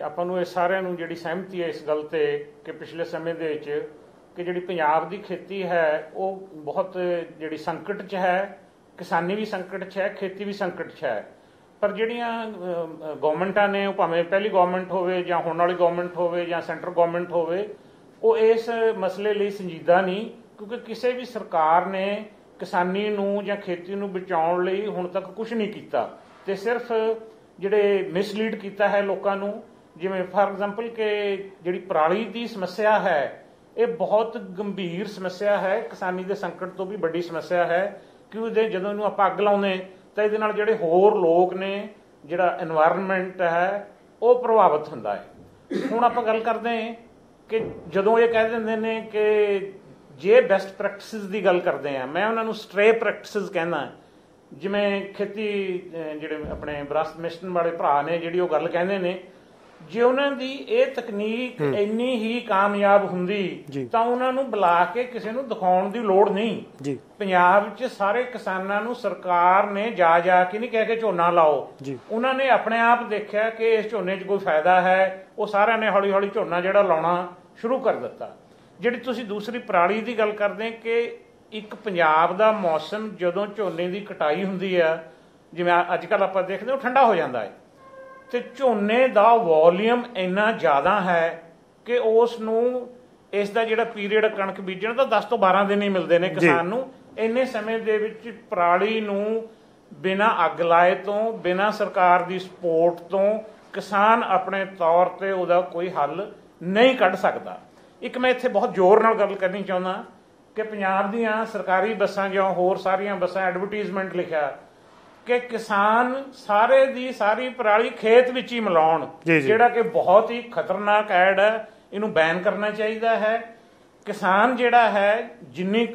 S6: ਆਪਾਂ ਨੂੰ ਇਹ ਸਾਰਿਆਂ ਨੂੰ ਜਿਹੜੀ ਸਹਿਮਤੀ ਹੈ ਇਸ ਗੱਲ ਤੇ ਕਿ ਪਿਛਲੇ ਸਮੇਂ ਦੇ ਵਿੱਚ ਕਿ ਜਿਹੜੀ ਪੰਜਾਬ ਦੀ ਖੇਤੀ ਹੈ ਉਹ ਬਹੁਤ ਜਿਹੜੀ ਸੰਕਟ 'ਚ ਹੈ। ਕਿਸਾਨੀ ਵੀ ਸੰਕਟ 'ਚ ਹੈ, ਖੇਤੀ ਵੀ ਸੰਕਟ 'ਚ ਹੈ। ਪਰ ਜਿਹੜੀਆਂ ਗੌਰਮੈਂਟਾਂ ਨੇ, ਉਹ ਭਾਵੇਂ ਪਹਿਲੀ ਗੌਰਮੈਂਟ ਹੋਵੇ ਜਾਂ ਹੁਣ ਵਾਲੀ ਗੌਰਮੈਂਟ ਹੋਵੇ ਜਾਂ ਸੈਂਟਰ ਗੌਰਮੈਂਟ ਹੋਵੇ, ਉਹ ਇਸ ਮਸਲੇ ਲਈ ਸੰਜੀਦਾ ਨਹੀਂ, ਕਿਉਂਕਿ ਕਿਸੇ ਵੀ ਸਰਕਾਰ ਨੇ ਕਿਸਾਨੀ ਨੂੰ ਜਾਂ ਖੇਤੀ ਨੂੰ ਬਚਾਉਣ ਲਈ ਹੁਣ ਤੱਕ ਕੁਝ ਨਹੀਂ ਕੀਤਾ, ਤੇ ਸਿਰਫ ਜਿਹੜੇ ਮਿਸਲੀਡ ਕੀਤਾ ਹੈ ਲੋਕਾਂ ਨੂੰ। ਜਿਵੇਂ ਫਾਰ ਐਗਜ਼ਾਮਪਲ ਕਿ ਜਿਹੜੀ ਪਰਾਲੀ ਦੀ ਸਮੱਸਿਆ ਹੈ ਇਹ ਬਹੁਤ ਗੰਭੀਰ ਸਮੱਸਿਆ ਹੈ, ਕਿਸਾਨੀ ਦੇ ਸੰਕਟ ਤੋਂ ਵੀ ਵੱਡੀ ਸਮੱਸਿਆ ਹੈ, ਕਿਉਂਕਿ ਜਦੋਂ ਇਹਨੂੰ ਆਪਾਂ ਅੱਗ ਲਾਉਂਦੇ ਤਾਂ ਇਹਦੇ ਨਾਲ ਜਿਹੜੇ ਹੋਰ ਲੋਕ ਨੇ, ਜਿਹੜਾ এনवायरमेंट ਹੈ ਉਹ ਪ੍ਰਭਾਵਿਤ ਹੁੰਦਾ ਹੈ। ਹੁਣ ਆਪਾਂ ਗੱਲ ਕਰਦੇ ਹਾਂ ਕਿ ਜਦੋਂ ਇਹ ਕਹਿ ਦਿੰਦੇ ਨੇ ਕਿ ਜੇ ਬੈਸਟ ਪ੍ਰੈਕਟਿਸਿਸ ਦੀ ਗੱਲ ਕਰਦੇ ਆ, ਮੈਂ ਉਹਨਾਂ ਨੂੰ ਸਟ੍ਰੇ ਪ੍ਰੈਕਟਿਸਿਸ ਕਹਿੰਦਾ। ਜਿਵੇਂ ਖੇਤੀ ਜਿਹੜੇ ਆਪਣੇ ਵਿਰਾਸਤ ਮਿਸ਼ਨ ਵਾਲੇ ਭਰਾ ਨੇ ਜਿਹੜੀ ਉਹ ਗੱਲ ਕਹਿੰਦੇ ਨੇ, ਜੇ ਉਹਨਾਂ ਦੀ ਇਹ ਤਕਨੀਕ ਇੰਨੀ ਹੀ ਕਾਮਯਾਬ ਹੁੰਦੀ ਤਾਂ ਉਹਨਾਂ ਨੂੰ ਬੁਲਾ ਕੇ ਕਿਸੇ ਨੂੰ ਦਿਖਾਉਣ ਦੀ ਲੋੜ ਨਹੀਂ। ਪੰਜਾਬ 'ਚ ਸਾਰੇ ਕਿਸਾਨਾਂ ਨੂੰ ਸਰਕਾਰ ਨੇ ਜਾ ਕੇ ਨਹੀਂ ਕਹਿ ਕੇ ਝੋਨਾ ਲਾਓ, ਉਹਨਾਂ ਨੇ ਆਪਣੇ ਆਪ ਦੇਖਿਆ ਕਿ ਇਸ ਝੋਨੇ 'ਚ ਕੋਈ ਫਾਇਦਾ ਹੈ, ਉਹ ਸਾਰਿਆਂ ਨੇ ਹੌਲੀ ਹੌਲੀ ਝੋਨਾ ਜਿਹੜਾ ਲਾਉਣਾ ਸ਼ੁਰੂ ਕਰ ਦਿੱਤਾ। ਜਿਹੜੀ ਤੁਸੀਂ ਦੂਸਰੀ ਪਰਾਲੀ ਦੀ ਗੱਲ ਕਰਦੇ ਕਿ ਇੱਕ ਪੰਜਾਬ ਦਾ ਮੌਸਮ ਜਦੋਂ ਝੋਨੇ ਦੀ ਕਟਾਈ ਹੁੰਦੀ ਆ, ਜਿਵੇਂ ਅੱਜ ਕੱਲ੍ਹ ਆਪਾਂ ਦੇਖਦੇ ਉਹ ਠੰਡਾ ਹੋ ਜਾਂਦਾ ਹੈ, ਤੇ ਝੋਨੇ ਦਾ ਵੋਲੀਅਮ ਇੰਨਾ ਜ਼ਿਆਦਾ ਹੈ ਕਿ ਉਸ ਨੂੰ ਇਸ ਦਾ ਜਿਹੜਾ ਪੀਰੀਅਡ ਕਣਕ ਬੀਜਣ ਦਾ 10 ਤੋਂ 12 ਦਿਨ ਹੀ ਮਿਲਦੇ ਨੇ ਕਿਸਾਨ ਨੂੰ। ਇੰਨੇ ਸਮੇਂ ਦੇ ਵਿੱਚ ਪਰਾਲੀ ਨੂੰ ਬਿਨਾਂ ਅੱਗ ਲਾਏ ਤੋਂ, ਬਿਨਾਂ ਸਰਕਾਰ ਦੀ ਸਪੋਰਟ ਤੋਂ ਕਿਸਾਨ ਆਪਣੇ ਤੌਰ ਤੇ ਉਹਦਾ ਕੋਈ ਹੱਲ ਨਹੀਂ ਕੱਢ ਸਕਦਾ। ਇੱਕ ਮੈਂ ਇੱਥੇ ਬਹੁਤ ਜ਼ੋਰ ਨਾਲ ਗੱਲ ਕਰਨੀ ਚਾਹੁੰਦਾ ਕਿ ਪੰਜਾਬ ਦੀਆਂ ਸਰਕਾਰੀ ਬੱਸਾਂ ਜਾਂ ਹੋਰ ਸਾਰੀਆਂ ਬੱਸਾਂ ਐਡਵਰਟੀਜ਼ਮੈਂਟ ਲਿਖਿਆ ਕਿ ਕਿਸਾਨ ਸਾਰੇ ਦੀ ਸਾਰੀ ਪਰਾਲੀ ਖੇਤ ਵਿੱਚ ਹੀ ਮਿਲਾਉਣ, ਜਿਹੜਾ ਕਿ ਬਹੁਤ ਹੀ ਖਤਰਨਾਕ ਐਡ ਹੈ, ਇਹਨੂੰ ਬੈਨ ਕਰਨਾ ਚਾਹੀਦਾ ਹੈ। ਕਿਸਾਨ ਜਿਹੜਾ ਹੈ ਜਿੰਨੀ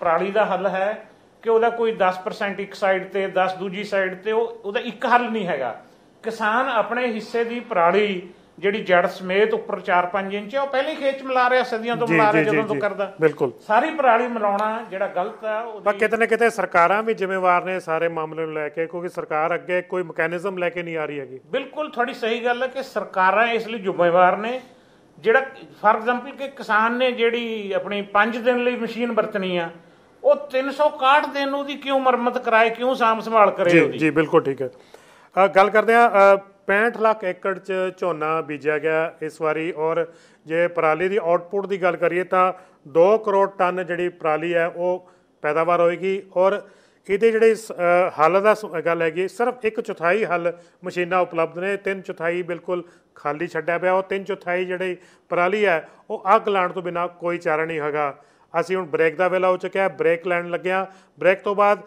S6: ਪਰਾਲੀ ਦਾ ਹੱਲ ਹੈ ਕਿ ਉਹਦਾ ਕੋਈ 10% ਇੱਕ ਸਾਈਡ ਤੇ 10 ਦੂਜੀ ਸਾਈਡ ਤੇ, ਉਹਦਾ ਇੱਕ ਹੱਲ ਨਹੀਂ ਹੈਗਾ। ਕਿਸਾਨ ਆਪਣੇ ਹਿੱਸੇ ਦੀ ਪਰਾਲੀ ਜਿਹੜੀ ਜੜ ਸਮੇਤ ਉੱਪਰ 4-5 ਇੰਚ ਉਹ ਪਹਿਲੇ ਖੇਤ ਚ ਮਿਲਾ ਰਿਹਾ, ਸਦੀਆਂ ਤੋਂ ਮਿਲਾ ਰਿਹਾ, ਜਦੋਂ ਤੋਂ ਕਰਦਾ।
S1: ਬਿਲਕੁਲ
S6: ਸਾਰੀ ਪਰਾਲੀ ਮਿਲਾਉਣਾ ਜਿਹੜਾ ਗਲਤ ਆ।
S1: ਪਰ ਕਿਤੇ ਨਾ ਕਿਤੇ ਸਰਕਾਰਾਂ ਵੀ ਜ਼ਿੰਮੇਵਾਰ ਨੇ ਸਾਰੇ ਮਾਮਲੇ ਨੂੰ ਲੈ ਕੇ, ਕਿਉਂਕਿ ਸਰਕਾਰ ਅੱਗੇ ਕੋਈ ਮੈਕੈਨਿਜ਼ਮ ਲੈ ਕੇ ਨਹੀਂ ਆ ਰਹੀ ਹੈਗੀ।
S6: ਬਿਲਕੁਲ ਤੁਹਾਡੀ ਸਹੀ ਗੱਲ ਹੈ ਕਿ ਸਰਕਾਰਾਂ ਇਸ ਲਈ ਜ਼ਿੰਮੇਵਾਰ ਨੇ। ਜਿਹੜਾ ਫਾਰ ਐਗਜ਼ਾਮਪਲ ਕਿ ਕਿਸਾਨ ਨੇ ਜਿਹੜੀ ਆਪਣੀ 5 ਦਿਨ ਲਈ ਮਸ਼ੀਨ ਵਰਤਣੀ ਆ, ਉਹ 361 ਦਿਨ ਉਹਦੀ ਕਿਉਂ ਮੁਰੰਮਤ ਕਰਾਏ, ਕਿਉਂ ਸਾਂਭ ਸੰਭਾਲ ਕਰੇ ਉਹਦੀ?
S1: ਜੀ ਬਿਲਕੁਲ ਠੀਕ ਹੈ। ਗੱਲ ਕਰਦੇ ਆ 65 ਲੱਖ ਏਕੜ 'ਚ ਝੋਨਾ ਬੀਜਿਆ ਗਿਆ ਇਸ ਵਾਰੀ, ਔਰ ਜੇ ਪਰਾਲੀ ਦੀ ਆਊਟਪੁੱਟ ਦੀ ਗੱਲ ਕਰੀਏ ਤਾਂ 2 ਕਰੋੜ ਟਨ ਜਿਹੜੀ ਪਰਾਲੀ ਹੈ ਉਹ ਪੈਦਾਵਾਰ ਹੋਏਗੀ। ਔਰ ਇਹਦੇ ਜਿਹੜੇ ਹੱਲ ਦਾ ਗੱਲ ਹੈਗੀ, ਸਿਰਫ 1/4 ਹੱਲ ਮਸ਼ੀਨਾਂ ਉਪਲਬਧ ਨੇ, 3/4 ਬਿਲਕੁਲ ਖਾਲੀ ਛੱਡਿਆ ਪਿਆ। ਉਹ 3/4 ਜਿਹੜੀ ਪਰਾਲੀ ਹੈ ਉਹ ਅੱਗ ਲਾਉਣ ਤੋਂ ਬਿਨਾਂ ਕੋਈ ਚਾਰਾ ਨਹੀਂ ਹੈਗਾ। ਅਸੀਂ ਹੁਣ ਬ੍ਰੇਕ ਦਾ ਵੇਲਾ ਹੋ ਚੁੱਕਿਆ, ਬ੍ਰੇਕ ਲੈਣ ਲੱਗਿਆ। ਬ੍ਰੇਕ ਤੋਂ ਬਾਅਦ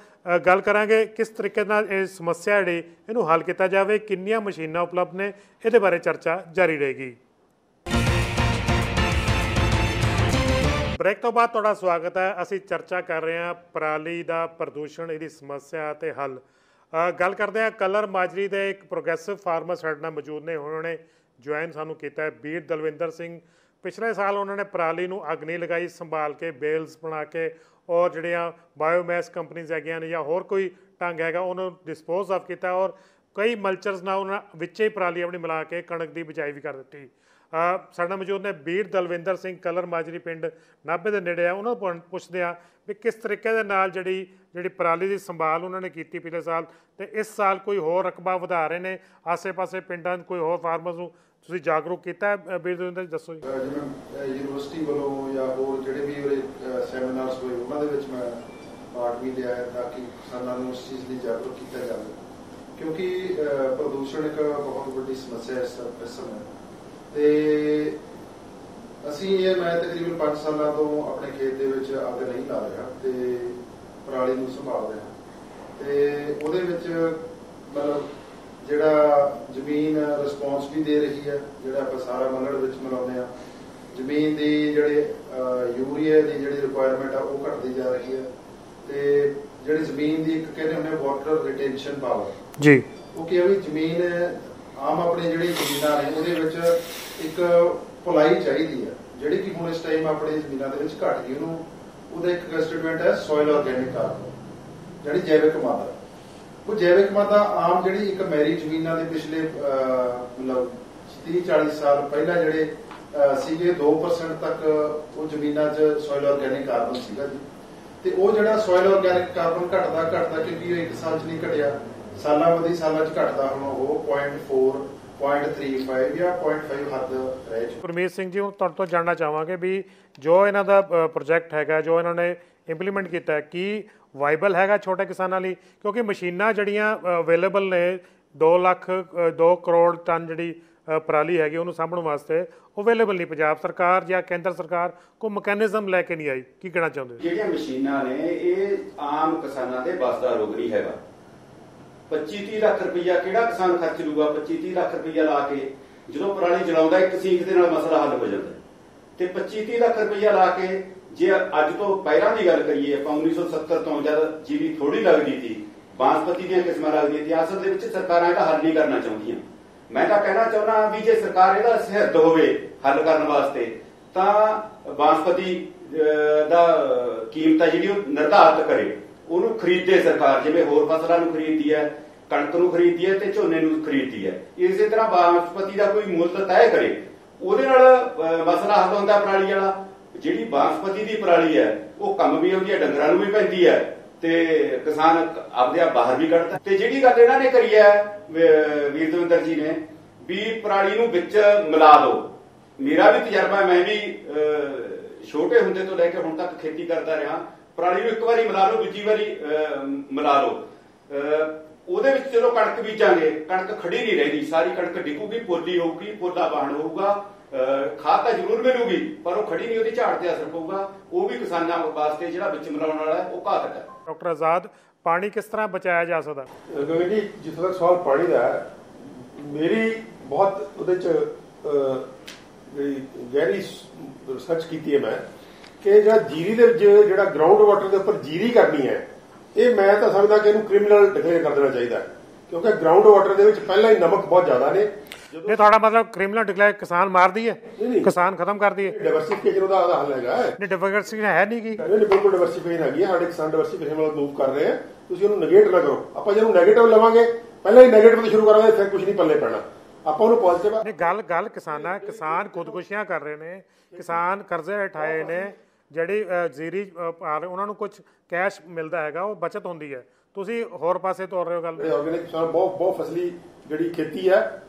S1: ਗੱਲ ਕਰਾਂਗੇ ਕਿਸ ਤਰੀਕੇ ਨਾਲ ਇਹ ਸਮੱਸਿਆ ਜਿਹੜੀ ਇਹਨੂੰ ਹੱਲ ਕੀਤਾ ਜਾਵੇ, ਕਿੰਨੀਆਂ ਮਸ਼ੀਨਾਂ ਉਪਲਬਧ ਨੇ, ਇਹਦੇ ਬਾਰੇ ਚਰਚਾ ਜਾਰੀ ਰਹੇਗੀ। ਬ੍ਰੇਕ ਤੋਂ ਬਾਅਦ ਤੁਹਾਡਾ ਸਵਾਗਤ ਹੈ। ਅਸੀਂ ਚਰਚਾ ਕਰ ਰਹੇ ਹਾਂ ਪਰਾਲੀ ਦਾ ਪ੍ਰਦੂਸ਼ਣ, ਇਹਦੀ ਸਮੱਸਿਆ ਅਤੇ ਹੱਲ। ਗੱਲ ਕਰਦੇ ਹਾਂ ਕਲਰ ਮਾਜਰੀ ਦੇ ਇੱਕ ਪ੍ਰੋਗਰੈਸਿਵ ਫਾਰਮਰ ਸਾਡੇ ਨਾਲ ਮੌਜੂਦ ਨੇ। ਉਹਨਾਂ ਨੇ ਜੁਆਇਨ ਸਾਨੂੰ ਕੀਤਾ ਹੈ ਬੀਰ ਦਲਵਿੰਦਰ ਸਿੰਘ। ਪਿਛਲੇ ਸਾਲ ਉਹਨਾਂ ਨੇ ਪਰਾਲੀ ਨੂੰ ਅੱਗ ਨਹੀਂ ਲਗਾਈ, ਸੰਭਾਲ ਕੇ ਬੇਲਸ ਬਣਾ ਕੇ, ਔਰ ਜਿਹੜੀਆਂ ਬਾਇਓਮੈਸ ਕੰਪਨੀਜ਼ ਹੈਗੀਆਂ ਨੇ ਜਾਂ ਹੋਰ ਕੋਈ ਢੰਗ ਹੈਗਾ ਉਹਨੂੰ ਡਿਸਪੋਜ਼ ਆਫ ਕੀਤਾ, ਔਰ ਕਈ ਮਲਚਰਸ ਨਾਲ ਉਹਨਾਂ ਵਿੱਚੇ ਹੀ ਪਰਾਲੀ ਆਪਣੀ ਮਿਲਾ ਕੇ ਕਣਕ ਦੀ ਬਿਜਾਈ ਵੀ ਕਰ ਦਿੱਤੀ। ਸਾਡੇ ਨਾਲ ਮੌਜੂਦ ਨੇ ਬੀਰ ਦਲਵਿੰਦਰ ਸਿੰਘ, ਕਲਰ ਮਾਜਰੀ ਪਿੰਡ ਨਾਭੇ ਦੇ ਨੇੜੇ ਆ। ਉਹਨਾਂ ਨੂੰ ਪੁੱਛਦੇ ਆ ਵੀ ਕਿਸ ਤਰੀਕੇ ਦੇ ਨਾਲ ਜਿਹੜੀ ਪਰਾਲੀ ਦੀ ਸੰਭਾਲ ਉਹਨਾਂ ਨੇ ਕੀਤੀ ਪਿਛਲੇ ਸਾਲ, ਤੇ ਇਸ ਸਾਲ ਕੋਈ ਹੋਰ ਰਕਬਾ ਵਧਾ ਰਹੇ ਨੇ ਆਸੇ-ਪਾਸੇ ਪਿੰਡਾਂ ਕੋਈ ਹੋਰ ਫਾਰਮਰਸ ਨੂੰ ਤੁਸੀਂ ਜਾਗਰੂਕ ਕੀਤਾ? ਬੀਰ ਦਲਵਿੰਦਰ ਜੀ ਦੱਸੋ ਜੀ।
S7: ਜਿਵੇਂ ਯੂਨੀਵਰਸਿਟੀ ਵੱਲੋਂ ਜਾਂ ਹੋਰ ਜਿਹੜੇ ਵੀ ਉਹਦੇ ਸੈਮੀਨਾਰਸ ਹੋਏ ਉਹਨਾਂ ਦੇ ਵਿੱਚ ਮੈਂ ਪਾਰਟ ਵੀ ਲਿਆ ਹੈ ਤਾਂ ਕਿ ਕਿਸਾਨਾਂ ਨੂੰ ਉਸ ਚੀਜ਼ ਲਈ ਜਾਗਰੂਕ ਕੀਤਾ ਜਾਵੇ। ਕਿਉਂਕਿ ਪ੍ਰਦੂਸ਼ਣ ਇੱਕ ਬਹੁਤ ਵੱਡੀ ਸਮੱਸਿਆ ਇਸ ਸਮੇਂ ਤੇ ਮੈਂ ਤਕਰੀਬਨ 5 ਸਾਲਾਂ ਤੋਂ ਆਪਣੇ ਖੇਤ ਦੇ ਵਿੱਚ ਅੱਗ ਨਹੀਂ ਲਾ ਰਿਹਾ ਤੇ ਪਰਾਲੀ ਨੂੰ ਸੰਭਾਲ ਰਿਹਾ ਤੇ ਉਹਦੇ ਵਿੱਚ ਮਤਲਬ ਜਿਹੜਾ ਜ਼ਮੀਨ ਰਿਸਪੌਂਸ ਵੀ ਦੇ ਰਹੀ ਹੈ, ਜਿਹੜਾ ਆਪਾਂ ਸਾਰਾ ਮੱਲੜ ਵਿੱਚ ਮਿਲਾਉਂਦੇ ਆ, ਜ਼ਮੀਨ ਦੀ ਜਿਹੜੇ ਯੂਰੀਆ ਦੀ ਜਿਹੜੀ ਰਿਕੁਆਇਰਮੈਂਟ ਆ ਉਹ ਘਟਦੀ ਜਾ ਰਹੀ ਹੈ ਤੇ ਜਿਹੜੀ ਜ਼ਮੀਨ ਦੀ ਇੱਕ ਕਹਿੰਦੇ ਹੁੰਦੇ ਵਾਟਰ ਰਿਟੈਂਸ਼ਨ ਪਾਵਰ
S1: ਜੀ,
S7: ਉਹ ਕੀ ਹੈ ਵੀ ਜ਼ਮੀਨ ਆਮ ਆਪਣੀ ਜਿਹੜੀ ਜ਼ਮੀਨਾਂ ਨੇ ਉਹਦੇ ਵਿੱਚ ਇੱਕ ਭਲਾਈ ਚਾਹੀਦੀ ਹੈ ਜਿਹੜੀ ਕਿ ਹੁਣ ਇਸ ਟਾਈਮ ਆਪਣੀ ਜ਼ਮੀਨਾਂ ਦੇ ਵਿੱਚ ਘਟ ਗਈ। ਉਹਦਾ ਇੱਕ ਕੰਸਟੀਟੂਐਂਟ ਹੈ ਸੋਇਲ ਆਰਗੈਨਿਕ ਕਾਰਬਨ, ਜਿਹੜੀ ਜੈਵਿਕ ਮਾਦਾ। ਉਹ ਜੈਵਿਕ ਮਾਦਾ ਆਮ ਜਿਹੜੀ ਇੱਕ ਮੈਰੀ ਜ਼ਮੀਨਾਂ ਦੇ ਪਿਛਲੇ ਮਤਲਬ 30-40 ਸਾਲ ਪਹਿਲਾਂ ਜਿਹੜੇ ਸੀਗੇ 2% ਤੱਕ ਉਹ ਜ਼ਮੀਨਾਂ 'ਚ ਸੋਇਲ ਆਰਗੈਨਿਕ ਕਾਰਬਨ ਸੀਗਾ ਜੀ, ਤੇ ਉਹ ਜਿਹੜਾ ਸੋਇਲ ਆਰਗੈਨਿਕ ਕਾਰਬਨ ਘਟਦਾ ਕਿਉਂਕਿ ਉਹ ਇੱਕ ਸਾਲ 'ਚ ਨਹੀਂ ਘਟਿਆ, ਸਾਲਾਂ 'ਚ ਘਟਦਾ ਹੁਣ ਉਹ 0.4 0.35 ਜਾਂ 0.5 ਹੱਦ ਰਹਿ ਚੁੱਕੀ।
S1: ਗੁਰਮੀਤ ਸਿੰਘ ਜੀ, ਹੁਣ ਤੁਹਾਡੇ ਤੋਂ ਜਾਣਨਾ ਚਾਹਾਂਗੇ ਵੀ ਜੋ ਇਹਨਾਂ ਦਾ ਪ੍ਰੋਜੈਕਟ ਹੈਗਾ, ਜੋ ਇਹਨਾਂ ਨੇ ਇੰਪਲੀਮੈਂਟ ਕੀਤਾ ਹੈ, ਕੀ ਵਾਈਬਲ ਹੈਗਾ ਛੋਟੇ ਕਿਸਾਨਾਂ ਲਈ? ਕਿਉਂਕਿ ਮਸ਼ੀਨਾਂ ਜਿਹੜੀਆਂ ਅਵੇਲੇਬਲ ਨੇ 2 ਕਰੋੜ ਟਨ ਜਿਹੜੀ ਪਰਾਲੀ ਹੈਗੀ ਉਹਨੂੰ ਸਾਂਭਣ ਵਾਸਤੇ ਉਹ ਅਵੇਲੇਬਲ ਨਹੀਂ। ਪੰਜਾਬ ਸਰਕਾਰ ਜਾਂ ਕੇਂਦਰ ਸਰਕਾਰ ਕੋਈ ਮਕੈਨਿਜ਼ਮ ਲੈ ਕੇ ਨਹੀਂ ਆਈ, ਕੀ ਕਹਿਣਾ ਚਾਹੁੰਦੇ?
S2: ਜਿਹੜੀਆਂ ਮਸ਼ੀਨਾਂ ਨੇ ਇਹ ਆਮ ਕਿਸਾਨਾਂ ਦੇ ਬਸ ਦਾ ਰੋਗ ਨਹੀਂ ਹੈਗਾ। 25-30 ਲੱਖ ਰੁਪਈਆ ਕਿਹੜਾ ਕਿਸਾਨ ਖਰਚ ਲੂਗਾ? 25-30 ਲੱਖ ਰੁਪਈਆ ਲਾ ਕੇ ਜਦੋਂ ਪਰਾਲੀ ਜਲਾਉਂਦਾ ਇੱਕ ਸੀਖ ਦੇ ਨਾਲ ਮਸਲਾ ਹੱਲ ਹੋ ਜਾਂਦਾ ਤੇ 25-30 ਲੱਖ ਰੁਪਈਆ ਲਾ ਕੇ ਜੇ ਅੱਜ ਤੋਂ ਪਹਿਲਾਂ ਦੀ ਗੱਲ ਕਰੀਏ, ਆਪਾਂ 1970 ਤੋਂ ਜਦ ਜੀਰੀ ਥੋੜੀ ਲੱਗਦੀ ਸੀ, ਬਾਂਸਪਤੀ ਦੀਆਂ ਕਿਸਮਾਂ ਲੱਗਦੀਆਂ ਸੀ, ਅਸਲ ਦੇ ਵਿੱਚ ਸਰਕਾਰਾਂ ਇਹਦਾ ਹੱਲ ਨਹੀਂ ਕਰਨਾ ਚਾਹੁੰਦੀਆਂ। ਮੈਂ ਤਾਂ ਕਹਿਣਾ ਚਾਹੁੰਦਾ ਵੀ ਜੇ ਸਰਕਾਰ ਇਹਦਾ ਸਿਹਤ ਹੋਵੇ ਹੱਲ ਕਰਨ ਵਾਸਤੇ ਤਾਂ ਬਾਂਸਪਤੀ ਦਾ ਕੀਮਤ ਜਿਹੜੀ ਉਹ ਨਿਰਧਾਰਿਤ ਕਰੇ, ਉਹਨੂੰ ਖਰੀਦੇ ਸਰਕਾਰ, ਜਿਵੇਂ ਹੋਰ ਫਸਲਾਂ ਨੂੰ ਖਰੀਦਦੀ ਹੈ, ਕਣਕ ਨੂੰ ਖਰੀਦਦੀ ਹੈ ਤੇ ਝੋਨੇ ਨੂੰ ਖਰੀਦਦੀ ਹੈ, ਇਸੇ ਤਰ੍ਹਾਂ ਬਾਂਸਪਤੀ ਦਾ ਕੋਈ ਮੁੱਲ ਤੈਅ ਕਰੇ, ਉਹਦੇ ਨਾਲ ਮਸਲਾ ਹੱਲ ਹੁੰਦਾ ਪਰਾਲੀ ਵਾਲਾ। ਜਿਹੜੀ ਬਾਂਸਪਤੀ ਦੀ ਪਰਾਲੀ ਹੈ ਉਹ ਕੰਮ ਵੀ ਆਉਂਦੀ ਹੈ, ਡੰਗਰਾਂ ਨੂੰ ਵੀ ਪੈਂਦੀ ਹੈ ਤੇ ਕਿਸਾਨ ਆਪਦੇ ਆਪ ਬਾਹਰ ਵੀ ਕੱਢਦਾ। ਤੇ ਜਿਹੜੀ ਗੱਲ ਇਹਨਾਂ ਨੇ ਕਰੀ ਹੈ ਵੀਰ ਦਵਿੰਦਰ ਜੀ ਨੇ ਵੀ ਪਰਾਲੀ ਨੂੰ ਵਿੱਚ ਮਿਲਾ ਲਓ, ਮੇਰਾ ਵੀ ਤਜਰਬਾ, ਮੈਂ ਵੀ ਛੋਟੇ ਹੁੰਦੇ ਤੋਂ ਲੈ ਕੇ ਹੁਣ ਤੱਕ ਖੇਤੀ ਕਰਦਾ ਰਿਹਾ, ਪਰਾਲੀ ਨੂੰ ਇੱਕ ਵਾਰੀ ਮਿਲਾ ਲਓ, ਦੂਜੀ ਵਾਰੀ ਮਿਲਾ ਲਓ, ਉਹਦੇ ਵਿੱਚ ਚਲੋ ਕਣਕ ਬੀਜਾਂਗੇ, ਕਣਕ ਖੜੀ ਨਹੀਂ ਰਹਿੰਦੀ, ਸਾਰੀ ਕਣਕ ਡਿੱਗੂਗੀ, ਪੋਲੀ ਹੋਊਗੀ, ਪੋਲਾ ਬਾਹਣ ਹੋਊਗਾ, ਖਾਦ ਤਾਂ ਜ਼ਰੂਰ ਮਿਲੂਗੀ ਪਰ ਉਹ ਖੜੀ ਨਹੀਂ, ਉਹਦੀ ਝਾੜ ਤੇ ਅਸਰ ਪਊਗਾ, ਉਹ ਵੀ ਕਿਸਾਨਾਂ ਵਾਸਤੇ ਜਿਹੜਾ ਵਿੱਚ ਮਿਲਾਉਣ ਵਾਲਾ ਉਹ ਘਾਤਕ ਹੈ।
S1: ਡਾਕਟਰ ਆਜ਼ਾਦ, ਪਾਣੀ ਕਿਸ ਤਰ੍ਹਾਂ ਬਚਾਇਆ ਜਾ ਸਕਦਾ?
S4: ਕਿਉਂਕਿ ਜੀ ਜਿੱਥੋਂ ਤੱਕ ਸਵਾਲ ਪਾਣੀ ਦਾ ਹੈ, ਮੇਰੀ ਬਹੁਤ ਉਹਦੇ 'ਚ ਜਿਹੜੀ ਗਹਿਰੀ ਰਿਸਰਚ ਕੀਤੀ ਹੈ ਮੈਂ ਕਿ ਜਿਹੜਾ ਜੀਰੀ ਦੇ ਵਿੱਚ ਜਿਹੜਾ ਗਰਾਊਂਡ ਵਾਟਰ ਦੇ ਉੱਪਰ ਜੀਰੀ ਕਰਨੀ ਹੈ, ਇਹ ਮੈਂ ਤਾਂ ਸਮਝਦਾ ਕਿ ਇਹਨੂੰ ਕ੍ਰਿਮੀਨਲ ਡਿਕਲੇਅਰ ਕਰ ਦੇਣਾ ਚਾਹੀਦਾ, ਕਿਉਂਕਿ ਗਰਾਊਂਡ ਵਾਟਰ ਦੇ ਵਿੱਚ ਪਹਿਲਾਂ ਹੀ ਨਮਕ ਬਹੁਤ ਜ਼ਿਆਦਾ ਨੇ।
S1: ਇਹ ਤੁਹਾਡਾ ਮਤਲਬ ਕ੍ਰਿਮੀਨਲ ਡਿਕਲੇਅਰ ਕਿਸਾਨ ਮਾਰਦੀ ਹੈ, ਕਿਸਾਨ ਖਤਮ ਕਰਦੀ ਹੈ?
S4: ਡਾਇਵਰਸਿਫਿਕੇਸ਼ਨ ਦਾ ਹੱਲ ਹੈਗਾ। ਨਹੀਂ,
S1: ਡਾਇਵਰਸਿਫਿਕੇਸ਼ਨ ਹੈ ਨਹੀਂ ਗੀ,
S4: ਬਿਲਕੁਲ ਡਾਇਵਰਸਿਫਿਕੇਸ਼ਨ ਹੈਗੀ ਹੈ, ਸਾਡੇ ਕਿਸਾਨ ਡਾਇਵਰਸਿਫਿਕੇਸ਼ਨ ਵੱਲ ਮੂਵ ਕਰ ਰਹੇ ਆ। ਤੁਸੀਂ ਉਹਨੂੰ ਨੈਗੇਟ ਨਾ ਕਰੋ, ਆਪਾਂ ਜਿਹਨੂੰ ਨੈਗੇਟਿਵ ਲਵਾਂਗੇ ਪਹਿਲਾਂ ਹੀ ਨੈਗੇਟਿਵ ਤੋਂ ਸ਼ੁਰੂ ਕਰਾਂਗੇ, ਫਿਰ ਕੁਝ ਨਹੀਂ ਪੱਲੇ ਪੈਣਾ, ਆਪਾਂ ਉਹਨੂੰ ਪੋਜ਼ਿਟਿਵ।
S1: ਨਹੀਂ, ਗੱਲ ਕਿਸਾਨ ਖੁਦਕੁਸ਼ੀਆਂ ਕਰ ਰਹੇ ਨੇ, ਕਿਸਾਨ ਕਰਜ਼ੇ ਉਠਾਏ ਨੇ, ਜਿਹੜੀ ਜ਼ੀਰੀ ਪਾ ਰਹੇ ਉਹਨਾਂ ਨੂੰ ਕੁਝ ਕੈਸ਼ ਮਿਲਦਾ ਹੈਗਾ, ਉਹ ਬਚਤ ਹੁੰਦੀ ਹੈ, ਤੁਸੀਂ ਹੋਰ ਪਾਸੇ ਤੋਰ ਰਹੇ ਹੋ ਗੱਲ।
S4: ਆਰਗੈਨਿਕ ਕਿਸਾਨ ਬਹੁਤ ਫਸਲੀ ਜਿਹੜੀ ਖੇਤੀ ਹੈ,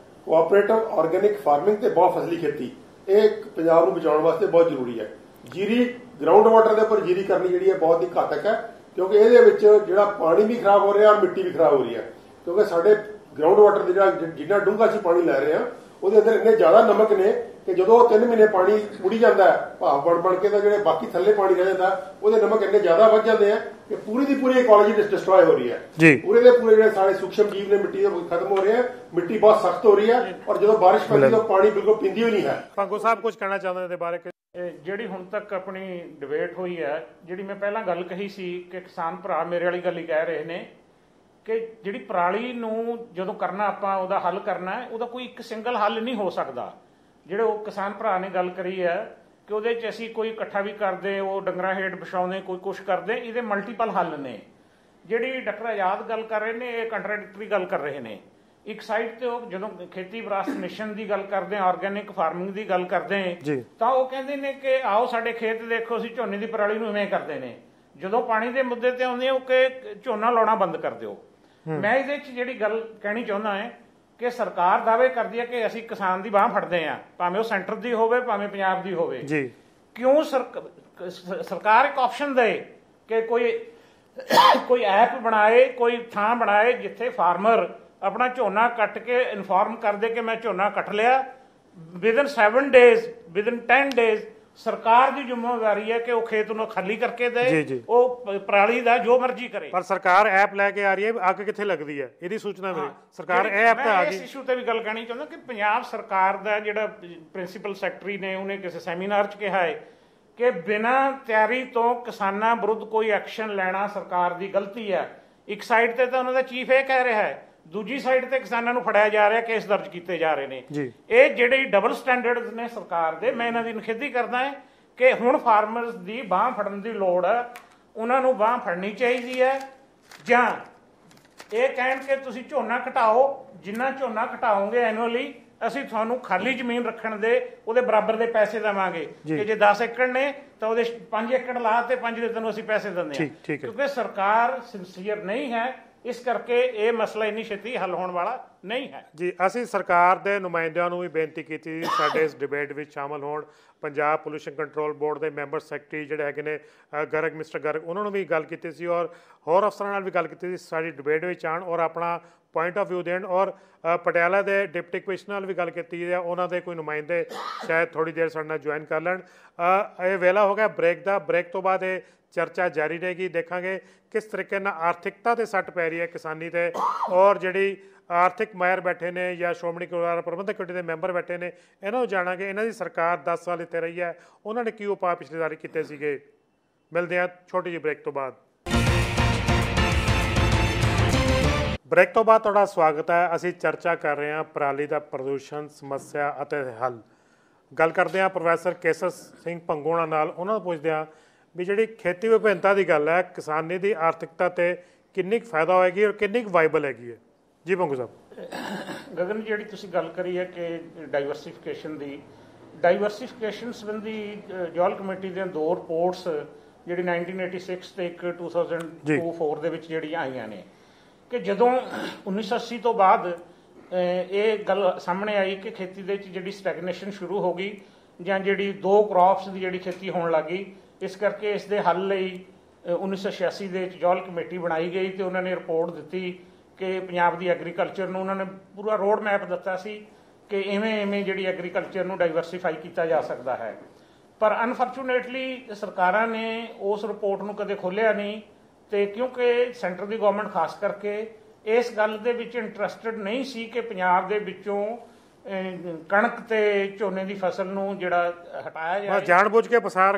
S4: ਕੋਆਪਰੇਟਿਵ ਆਰਗੈਨਿਕ ਫਾਰਮਿੰਗ ਤੇ ਬਹੁਤ ਫਸਲੀ ਖੇਤੀ, ਇਹ ਪੰਜਾਬ ਨੂੰ ਬਚਾਉਣ ਵਾਸਤੇ ਬਹੁਤ ਜ਼ਰੂਰੀ ਹੈ। ਜੀਰੀ ਗਰਾਊਂਡ ਵਾਟਰ ਦੇ ਉੱਪਰ ਜੀਰੀ ਕਰਨੀ ਜਿਹੜੀ ਹੈ ਬਹੁਤ ਹੀ ਘਾਤਕ ਹੈ, ਕਿਉਂਕਿ ਇਹਦੇ ਵਿੱਚ ਜਿਹੜਾ ਪਾਣੀ ਵੀ ਖਰਾਬ ਹੋ ਰਿਹਾ ਔਰ ਮਿੱਟੀ ਵੀ ਖਰਾਬ ਹੋ ਰਹੀ ਹੈ, ਕਿਉਂਕਿ ਸਾਡੇ ਗਰਾਊਂਡ ਵਾਟਰ ਦੇ ਜਿੰਨਾ ਡੂੰਘਾ ਅਸੀਂ ਪਾਣੀ ਲੈ ਰਹੇ ਹਾਂ ਉਹਦੇ ਅੰਦਰ ਇੰਨੇ ਜ਼ਿਆਦਾ ਨਮਕ ਨੇ ਕਿ ਜਦੋਂ 3 ਮਹੀਨੇ ਪਾਣੀ ਉੜੀ ਜਾਂਦਾ ਹੈ ਭਾਵ ਬਣ ਕੇ ਤਾਂ ਜਿਹੜੇ ਬਾਕੀ ਥੱਲੇ ਪਾਣੀ ਰਹਿ ਜਾਂਦਾ ਉਹਦੇ ਨਮਕ ਇੰਨੇ ਜ਼ਿਆਦਾ ਵੱਧ ਜਾਂਦੇ ਆ ਕਿ ਪੂਰੀ ਦੀ ਪੂਰੀ ਇਕੋਲੋਜੀ ਡਿਸਟਰੋਏ ਹੋ ਰਹੀ ਹੈ। ਪੂਰੇ ਦੇ ਪੂਰੇ ਜਿਹੜੇ ਸਾਰੇ ਸੂਖਸ਼ਮ ਜੀਵ ਨੇ ਮਿੱਟੀ ਦੇ ਖਤਮ ਹੋ ਰਹੇ ਆ, ਮਿੱਟੀ ਬਹੁਤ ਸਖਤ ਹੋ ਰਹੀ ਹੈ ਔਰ ਜਦੋਂ ਬਾਰਿਸ਼ ਪੈਂਦੀ ਤਾਂ ਪਾਣੀ ਬਿਲਕੁਲ ਪੀਂਦੀ ਹੀ ਨਹੀਂ ਹੈ।
S1: ਪੰਗੂ ਸਾਹਿਬ ਕੁਝ ਕਹਿਣਾ ਚਾਹੁੰਦੇ ਇਹਦੇ ਬਾਰੇ?
S6: ਜਿਹੜੀ ਹੁਣ ਤੱਕ ਆਪਣੀ ਡਿਬੇਟ ਹੋਈ ਹੈ, ਜਿਹੜੀ ਮੈਂ ਪਹਿਲਾਂ ਗੱਲ ਕਹੀ ਸੀ ਕਿ ਕਿਸਾਨ ਭਰਾ ਮੇਰੇ ਵਾਲੀ ਗੱਲ ਹੀ ਕਹਿ ਰਹੇ ਨੇ ਕਿ ਜਿਹੜੀ ਪਰਾਲੀ ਨੂੰ ਜਦੋਂ ਕਰਨਾ ਆਪਾਂ ਉਹਦਾ ਹੱਲ ਕਰਨਾ ਹੈ, ਉਹਦਾ ਕੋਈ ਇੱਕ ਸਿੰਗਲ ਹੱਲ ਨਹੀਂ ਹੋ ਸਕਦਾ। ਜਿਹੜੇ ਉਹ ਕਿਸਾਨ ਭਰਾ ਨੇ ਗੱਲ ਕਰੀ ਹੈ ਕਿ ਉਹਦੇ 'ਚ ਅਸੀਂ ਕੋਈ ਇਕੱਠਾ ਵੀ ਕਰਦੇ, ਉਹ ਡੰਗਰਾਂ ਹੇਠ ਵਿਛਾਉਂਦੇ, ਕੋਈ ਕੁਛ ਕਰਦੇ, ਇਹਦੇ ਮਲਟੀਪਲ ਹੱਲ ਨੇ। ਜਿਹੜੀ ਡਾਕਟਰ ਆਜ਼ਾਦ ਗੱਲ ਕਰ ਰਹੇ ਨੇ ਇਹ ਕੰਟਰਾਡਿਕਟਰੀ ਗੱਲ ਕਰ ਰਹੇ ਨੇ। ਇੱਕ ਸਾਈਡ ਤੇ ਉਹ ਜਦੋਂ ਖੇਤੀ ਵਿਰਾਸਤ ਮਿਸ਼ਨ ਦੀ ਗੱਲ ਕਰਦੇ ਆ, ਆਰਗੈਨਿਕ ਫਾਰਮਿੰਗ ਦੀ ਗੱਲ ਕਰਦੇ ਤਾਂ ਉਹ ਕਹਿੰਦੇ ਨੇ ਕਿ ਆਓ ਸਾਡੇ ਖੇਤ ਦੇਖੋ ਅਸੀਂ ਝੋਨੇ ਦੀ ਪਰਾਲੀ ਨੂੰ ਇਵੇਂ ਕਰਦੇ ਨੇ। ਜਦੋਂ ਪਾਣੀ ਦੇ ਮੁੱਦੇ ਤੇ ਆਉਂਦੇ ਹੋ ਕਿ ਝੋਨਾ ਲਾਉਣਾ ਬੰਦ ਕਰ ਦਿਓ। ਮੈਂ ਇਹਦੇ 'ਚ ਜਿਹੜੀ ਗੱਲ ਕਹਿਣੀ ਚਾਹੁੰਦਾ ਹੈ ਕਿ ਸਰਕਾਰ ਦਾਅਵੇ ਕਰਦੀ ਹੈ ਕਿ ਅਸੀਂ ਕਿਸਾਨ ਦੀ ਬਾਂਹ ਫੜਦੇ ਹਾਂ, ਭਾਵੇਂ ਉਹ ਸੈਂਟਰ ਦੀ ਹੋਵੇ ਭਾਵੇਂ ਪੰਜਾਬ ਦੀ ਹੋਵੇ। ਕਿਉਂ ਸਰਕਾਰ ਇੱਕ ਆਪਸ਼ਨ ਦੇ ਕਿ ਕੋਈ ਐਪ ਬਣਾਏ, ਕੋਈ ਥਾਂ ਬਣਾਏ ਜਿੱਥੇ ਫਾਰਮਰ ਆਪਣਾ ਝੋਨਾ ਕੱਟ ਕੇ ਇਨਫੋਰਮ ਕਰਦੇ ਕਿ ਮੈਂ ਝੋਨਾ ਕੱਟ ਲਿਆ, ਵਿਦਨ 7 ਡੇਜ਼, ਵਿਦਨ 10 ਡੇਜ਼ ਸਰਕਾਰ ਦੀ ਜ਼ਿੰਮੇਵਾਰੀ ਹੈ ਕਿ ਉਹ ਖੇਤ ਨੂੰ ਖਾਲੀ ਕਰਕੇ ਦੇ, ਉਹ ਪਰਾਲੀ ਦਾ ਜੋ ਮਰਜ਼ੀ ਕਰੇ।
S1: ਪਰ ਸਰਕਾਰ ਐਪ ਲੈ ਕੇ ਆ ਰਹੀ ਹੈ, ਅੱਗ ਕਿੱਥੇ ਲੱਗਦੀ ਹੈ ਇਹਦੀ ਸੂਚਨਾ ਮੇਰੀ ਸਰਕਾਰ ਐਪ ਤੇ ਆ ਗਈ।
S6: ਇਸ ਇਸ਼ੂ ਤੇ ਵੀ ਗੱਲ ਕਹਿਣੀ ਚਾਹੁੰਦਾ ਕਿ ਪੰਜਾਬ ਸਰਕਾਰ ਦਾ ਜਿਹੜਾ ਪ੍ਰਿੰਸੀਪਲ ਸੈਕਟਰੀ ਨੇ ਉਹਨੇ ਕਿਸੇ ਸੈਮੀਨਾਰ 'ਚ ਕਿਹਾ ਹੈ ਕਿ ਬਿਨਾਂ ਤਿਆਰੀ ਤੋਂ ਕਿਸਾਨਾਂ ਵਿਰੁੱਧ ਕੋਈ ਐਕਸ਼ਨ ਲੈਣਾ ਸਰਕਾਰ ਦੀ ਗਲਤੀ ਹੈ। ਇੱਕ ਸਾਈਡ ਤੇ ਤਾਂ ਉਹਨਾਂ ਦਾ ਚੀਫ ਇਹ ਕਹਿ ਰਿਹਾ ਹੈ, ਦੂਜੀ ਸਾਈਡ ਤੇ ਕਿਸਾਨਾਂ ਨੂੰ ਫੜਿਆ ਜਾ ਰਿਹਾ, ਕੇਸ ਦਰਜ ਕੀਤੇ ਜਾ ਰਹੇ ਨੇ। ਇਹ ਜਿਹੜੇ ਡਬਲ ਸਟੈਂਡਰਡਸ ਨੇ ਸਰਕਾਰ ਦੇ, ਮੈਂ ਇਹਨਾਂ ਦੀ ਨਿਖੇਧੀ ਕਰਦਾ ਹੈ ਕਿ ਹੁਣ ਫਾਰਮਰਸ ਦੀ ਬਾਂਹ ਫੜਨ ਦੀ ਲੋੜ ਹੈ, ਉਹਨਾਂ ਨੂੰ ਬਾਂਹ ਫੜਨੀ ਚਾਹੀਦੀ ਹੈ। ਜਾਂ ਇਹ ਕਹਿਣ ਕਿ ਤੁਸੀਂ ਝੋਨਾ ਘਟਾਓ, ਜਿੰਨਾ ਝੋਨਾ ਘਟਾਓਗੇ ਐਨੂਅਲੀ ਅਸੀਂ ਤੁਹਾਨੂੰ ਖਾਲੀ ਜ਼ਮੀਨ ਰੱਖਣ ਦੇ ਉਹਦੇ ਬਰਾਬਰ ਦੇ ਪੈਸੇ ਦੇਵਾਂਗੇ ਕਿ ਜੇ 10 ਏਕੜ ਨੇ ਤਾਂ ਉਹਦੇ 5 ਏਕੜ ਲਾ ਤੇ 5 ਦੇ ਤੈਨੂੰ ਅਸੀਂ ਪੈਸੇ ਦਿੰਦੇ ਹਾਂ, ਕਿਉਂਕਿ ਸਰਕਾਰ ਸਿੰਸੀਅਰ ਨਹੀਂ ਹੈ। ਇਸ ਕਰਕੇ ਇਹ ਮਸਲਾ ਇੰਨੀ ਛੇਤੀ ਹੱਲ ਹੋਣ ਵਾਲਾ ਨਹੀਂ ਹੈ
S1: ਜੀ। ਅਸੀਂ ਸਰਕਾਰ ਦੇ ਨੁਮਾਇੰਦਿਆਂ ਨੂੰ ਵੀ ਬੇਨਤੀ ਕੀਤੀ ਸਾਡੇ ਇਸ ਡਿਬੇਟ ਵਿੱਚ ਸ਼ਾਮਲ ਹੋਣ। ਪੰਜਾਬ ਪੋਲਿਊਸ਼ਨ ਕੰਟਰੋਲ ਬੋਰਡ ਦੇ ਮੈਂਬਰ ਸੈਕਟਰੀ ਜਿਹੜੇ ਹੈਗੇ ਨੇ ਗਰਗ, ਮਿਸਟਰ ਗਰਗ, ਉਹਨਾਂ ਨੂੰ ਵੀ ਗੱਲ ਕੀਤੀ ਸੀ ਔਰ ਹੋਰ ਅਫਸਰਾਂ ਨਾਲ ਵੀ ਗੱਲ ਕੀਤੀ ਸੀ ਸਾਡੀ ਡਿਬੇਟ ਵਿੱਚ ਆਉਣ ਔਰ ਆਪਣਾ ਪੁਆਇੰਟ ਆਫ ਵਿਊ ਦੇਣ। ਔਰ ਪਟਿਆਲਾ ਦੇ ਡਿਪਟੀ ਕਮਿਸ਼ਨਰ ਨਾਲ ਵੀ ਗੱਲ ਕੀਤੀ ਹੈ, ਉਹਨਾਂ ਦੇ ਕੋਈ ਨੁਮਾਇੰਦੇ ਸ਼ਾਇਦ ਥੋੜ੍ਹੀ ਦੇਰ ਸਾਡੇ ਨਾਲ ਜੁਆਇਨ ਕਰ ਲੈਣ। ਇਹ ਵੇਲਾ ਹੋ ਗਿਆ ਬ੍ਰੇਕ ਦਾ, ਬ੍ਰੇਕ ਤੋਂ ਬਾਅਦ ਇਹ ਚਰਚਾ ਜਾਰੀ ਰਹੇਗੀ। ਦੇਖਾਂਗੇ ਕਿਸ ਤਰੀਕੇ ਨਾਲ ਆਰਥਿਕਤਾ ਤੇ ਸੱਟ ਪੈ ਰਹੀ ਹੈ ਕਿਸਾਨੀ ਤੇ, ਔਰ ਜਿਹੜੀ ਆਰਥਿਕ ਮਾਹਿਰ ਬੈਠੇ ਨੇ ਜਾਂ ਸ਼੍ਰੋਮਣੀ ਗੁਰਦੁਆਰਾ ਪ੍ਰਬੰਧਕ ਕਮੇਟੀ ਦੇ ਮੈਂਬਰ ਬੈਠੇ ਨੇ, ਇਹਨਾਂ ਨੂੰ ਜਾਣਾਂਗੇ ਇਹਨਾਂ ਦੀ ਸਰਕਾਰ 10 ਸਾਲ ਇੱਥੇ ਰਹੀ ਹੈ, ਉਹਨਾਂ ਨੇ ਕੀ ਉਪਾਅ ਪਿਛਲੀ ਵਾਰੀ ਕੀਤੇ ਸੀਗੇ। ਮਿਲਦੇ ਹਾਂ ਛੋਟੀ ਜਿਹੀ ਬ੍ਰੇਕ ਤੋਂ ਬਾਅਦ। ਬ੍ਰੇਕ ਤੋਂ ਬਾਅਦ ਤੁਹਾਡਾ ਸਵਾਗਤ ਹੈ। ਅਸੀਂ ਚਰਚਾ ਕਰ ਰਹੇ ਹਾਂ ਪਰਾਲੀ ਦਾ ਪ੍ਰਦੂਸ਼ਣ ਸਮੱਸਿਆ ਅਤੇ ਹੱਲ। ਗੱਲ ਕਰਦੇ ਹਾਂ ਪ੍ਰੋਫੈਸਰ ਕੇਸਰ ਸਿੰਘ ਭੰਗੂਣਾ ਨਾਲ। ਉਹਨਾਂ ਨੂੰ ਪੁੱਛਦੇ ਹਾਂ ਵੀ ਜਿਹੜੀ ਖੇਤੀ ਵਿਭਿੰਨਤਾ ਦੀ ਗੱਲ ਹੈ, ਕਿਸਾਨੀ ਦੀ ਆਰਥਿਕਤਾ ਤੇ ਕਿੰਨੀ ਕੁ ਫਾਇਦਾ ਹੋਏਗੀ ਔਰ ਕਿੰਨੀ ਕੁ ਵਾਈਬਲ ਹੈਗੀ ਹੈ। ਜੀ ਭੰਗੂ ਸਾਹਿਬ।
S6: ਗਗਨ, ਜਿਹੜੀ ਤੁਸੀਂ ਗੱਲ ਕਰੀ ਹੈ ਕਿ ਡਾਈਵਰਸੀਫਿਕੇਸ਼ਨ ਦੀ, ਡਾਈਵਰਸੀਫਿਕੇਸ਼ਨ ਸੰਬੰਧੀ ਜੋਲ ਕਮੇਟੀ ਦੀਆਂ 2 ਰਿਪੋਰਟਸ ਜਿਹੜੀ 1986 ਤੇ ਇੱਕ 2004 ਦੇ ਵਿੱਚ ਜਿਹੜੀਆਂ ਆਈਆਂ ਨੇ ਕਿ ਜਦੋਂ 1980 ਤੋਂ ਬਾਅਦ ਇਹ ਗੱਲ ਸਾਹਮਣੇ ਆਈ ਕਿ ਖੇਤੀ ਦੇ ਵਿੱਚ ਜਿਹੜੀ ਸਟੈਗਨੇਸ਼ਨ ਸ਼ੁਰੂ ਹੋ ਗਈ ਜਾਂ ਜਿਹੜੀ 2 ਕ੍ਰੌਪਸ ਦੀ ਜਿਹੜੀ ਖੇਤੀ ਹੋਣ ਲੱਗੀ, ਇਸ ਕਰਕੇ ਇਸ ਦੇ ਹੱਲ ਲਈ 1986 ਦੇ ਵਿੱਚ ਜੋਲ ਕਮੇਟੀ ਬਣਾਈ ਗਈ ਤੇ ਉਹਨਾਂ ਨੇ ਰਿਪੋਰਟ ਦਿੱਤੀ ਕਿ ਪੰਜਾਬ ਦੀ ਐਗਰੀਕਲਚਰ ਨੂੰ ਉਹਨਾਂ ਨੇ ਪੂਰਾ ਰੋਡ ਮੈਪ ਦਿੱਤਾ ਸੀ ਕਿ ਇਵੇਂ ਜਿਹੜੀ ਐਗਰੀਕਲਚਰ ਨੂੰ ਡਾਈਵਰਸੀਫਾਈ ਕੀਤਾ ਜਾ ਸਕਦਾ ਹੈ। ਪਰ ਅਨਫੋਰਚੂਨੇਟਲੀ ਸਰਕਾਰਾਂ ਨੇ ਉਸ ਰਿਪੋਰਟ ਨੂੰ ਕਦੇ ਖੋਲ੍ਹਿਆ ਨਹੀਂ ਤੇ ਕਿਉਂਕਿ ਸੈਂਟਰ ਦੀ ਗਵਰਨਮੈਂਟ ਖਾਸ ਕਰਕੇ ਇਸ ਗੱਲ ਦੇ ਵਿੱਚ ਇੰਟਰਸਟਿਡ ਨਹੀਂ ਸੀ ਕਿ ਪੰਜਾਬ ਦੇ ਵਿੱਚੋਂ ਕਣਕ ਤੇ ਝੋਨੇ ਦੀ ਫਸਲ ਨੂੰ ਜਿਹੜਾ ਹਟਾਇਆ ਜਾਏ।
S1: ਜਾਣਬੁੱਝ ਕੇ ਫਸਾ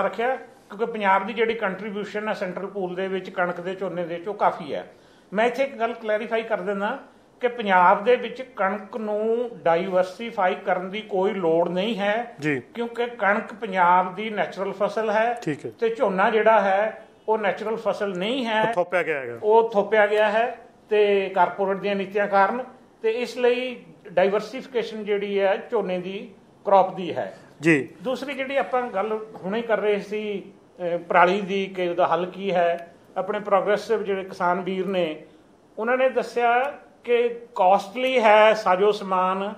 S6: ਰੱਖਿਆ ਕਿਉਂਕਿ ਪੰਜਾਬ ਦੀ ਜਿਹੜੀ ਕੰਟਰੀਬਿਊਸ਼ਨ ਹੈ ਸੈਂਟਰਲ ਪੂਲ ਦੇ ਵਿੱਚ ਕਣਕ ਦੇ ਝੋਨੇ ਦੇ ਚੋਂ ਕਾਫੀ ਹੈ। ਮੈਂ ਇੱਥੇ ਇੱਕ ਗੱਲ ਕਲੈਰੀਫਾਈ ਕਰ ਦਿੰਦਾ ਕਿ ਪੰਜਾਬ ਦੇ ਵਿੱਚ ਕਣਕ ਨੂੰ ਡਾਈਵਰਸੀਫਾਈ ਕਰਨ ਦੀ ਕੋਈ ਲੋੜ ਨਹੀਂ ਹੈ ਕਿਉਂਕਿ ਕਣਕ ਪੰਜਾਬ ਦੀ ਨੈਚੁਰਲ ਫਸਲ ਹੈ ਤੇ ਝੋਨਾ ਜਿਹੜਾ ਹੈ ਉਹ ਨੈਚੁਰਲ ਫਸਲ ਨਹੀਂ ਹੈ, ਉਹ ਥੋਪਿਆ ਗਿਆ ਹੈ ਤੇ ਕਾਰਪੋਰੇਟ ਦੀਆਂ ਨੀਤੀਆਂ ਕਾਰਨ। ਤੇ ਇਸ ਲਈ ਡਾਈਵਰਸੀਫਿਕੇਸ਼ਨ ਜਿਹੜੀ ਹੈ ਝੋਨੇ ਦੀ ਕ੍ਰੌਪ ਦੀ ਹੈ ਜੀ। ਦੂਸਰੀ ਜਿਹੜੀ ਆਪਾਂ ਗੱਲ ਹੁਣੇ ਕਰ ਰਹੇ ਸੀ ਪਰਾਲੀ ਦੀ ਕਿ ਉਹਦਾ ਹੱਲ ਕੀ ਹੈ, ਆਪਣੇ ਪ੍ਰੋਗਰੈਸਿਵ ਜਿਹੜੇ ਕਿਸਾਨ ਵੀਰ ਨੇ ਉਹਨਾਂ ਨੇ ਦੱਸਿਆ ਕਿ ਕਾਸਟਲੀ ਹੈ ਸਾਜੋ ਸਮਾਨ,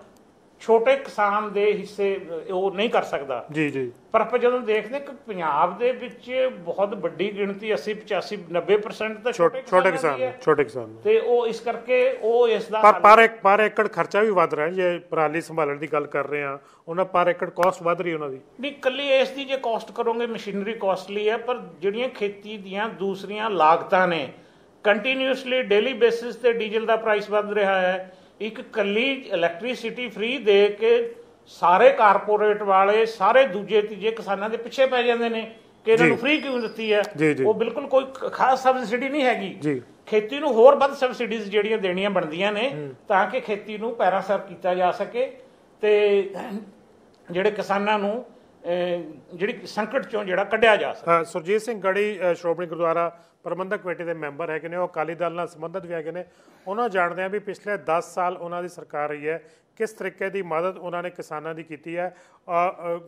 S6: ਛੋਟੇ ਕਿਸਾਨ ਦੇ ਹਿੱਸੇ ਉਹ ਨਹੀਂ ਕਰ ਸਕਦਾ ਜੀ। ਪਰ ਆਪਾਂ ਜਦੋਂ ਦੇਖਦੇ ਕਿ ਪੰਜਾਬ ਦੇ ਵਿੱਚ ਬਹੁਤ ਵੱਡੀ ਗਿਣਤੀ 80 85 90% ਤਾਂ ਛੋਟੇ ਕਿਸਾਨ ਤੇ ਉਹ ਇਸ ਕਰਕੇ ਉਹ ਇਸ ਦਾ
S1: ਪਰ ਏਕੜ ਖਰਚਾ ਵੀ ਵੱਧ ਰਿਹਾ। ਜੇ ਪਰਾਲੀ ਸੰਭਾਲਣ ਦੀ ਗੱਲ ਕਰ ਰਹੇ ਆ ਉਹਨਾਂ ਪਰ ਏਕੜ ਕਾਸਟ ਵੱਧ ਰਹੀ ਉਹਨਾਂ ਦੀ
S6: ਨਹੀਂ, ਇਕੱਲੀ ਇਸ ਦੀ ਜੇ ਕਾਸਟ ਕਰੋਗੇ ਮਸ਼ੀਨਰੀ ਕਾਸਟਲੀ ਹੈ, ਪਰ ਜਿਹੜੀਆਂ ਖੇਤੀ ਦੀਆਂ ਦੂਸਰੀਆਂ ਲਾਗਤਾਂ ਨੇ ਕੰਟੀਨਿਊਸਲੀ ਡੇਲੀ ਬੇਸਿਸ ਤੇ ਡੀਜ਼ਲ ਦਾ ਪ੍ਰਾਈਸ ਵੱਧ ਰਿਹਾ ਹੈ। ਇੱਕ ਕੱਲੀ ਇਲੈਕਟ੍ਰੀਸਿਟੀ ਫ੍ਰੀ ਦੇ ਕੇ ਸਾਰੇ ਕਾਰਪੋਰੇਟ ਵਾਲੇ ਸਾਰੇ ਦੂਜੇ ਤੀਜੇ ਕਿਸਾਨਾਂ ਦੇ ਪਿੱਛੇ ਪੈ ਜਾਂਦੇ ਨੇ ਕਿ ਇਹਨਾਂ ਨੂੰ ਫ੍ਰੀ ਕਿਉਂ ਦਿੱਤੀ ਹੈ। ਉਹ ਬਿਲਕੁਲ ਕੋਈ ਖਾਸ ਸਬਸਿਡੀ ਨਹੀਂ ਹੈਗੀ। ਖੇਤੀ ਨੂੰ ਹੋਰ ਵੱਧ ਸਬਸਿਡੀਜ਼ ਜਿਹੜੀਆਂ ਦੇਣੀਆਂ ਬਣਦੀਆਂ ਨੇ ਤਾਂ ਕਿ ਖੇਤੀ ਨੂੰ ਪੈਰਾਸਰ ਕੀਤਾ ਜਾ ਸਕੇ ਤੇ ਜਿਹੜੇ ਕਿਸਾਨਾਂ ਨੂੰ ਜਿਹੜੀ ਸੰਕਟ ਚੋਂ ਜਿਹੜਾ ਕੱਢਿਆ ਜਾ ਸਕੇ।
S1: ਸੁਰਜੀਤ ਸਿੰਘ ਗੜੀ ਸ਼੍ਰੋਮਣੀ ਗੁਰਦੁਆਰਾ ਪ੍ਰਬੰਧਕ ਕਮੇਟੀ ਦੇ ਮੈਂਬਰ ਹੈਗੇ ਨੇ, ਉਹ ਅਕਾਲੀ ਦਲ ਨਾਲ ਸੰਬੰਧਿਤ ਵੀ ਹੈਗੇ ਨੇ। ਉਹਨਾਂ ਨੂੰ ਜਾਣਦੇ ਆ ਵੀ ਪਿਛਲੇ 10 ਸਾਲ ਉਹਨਾਂ ਦੀ ਸਰਕਾਰ ਰਹੀ ਹੈ, ਕਿਸ ਤਰੀਕੇ ਦੀ ਮਦਦ ਉਹਨਾਂ ਨੇ ਕਿਸਾਨਾਂ ਦੀ ਕੀਤੀ ਹੈ।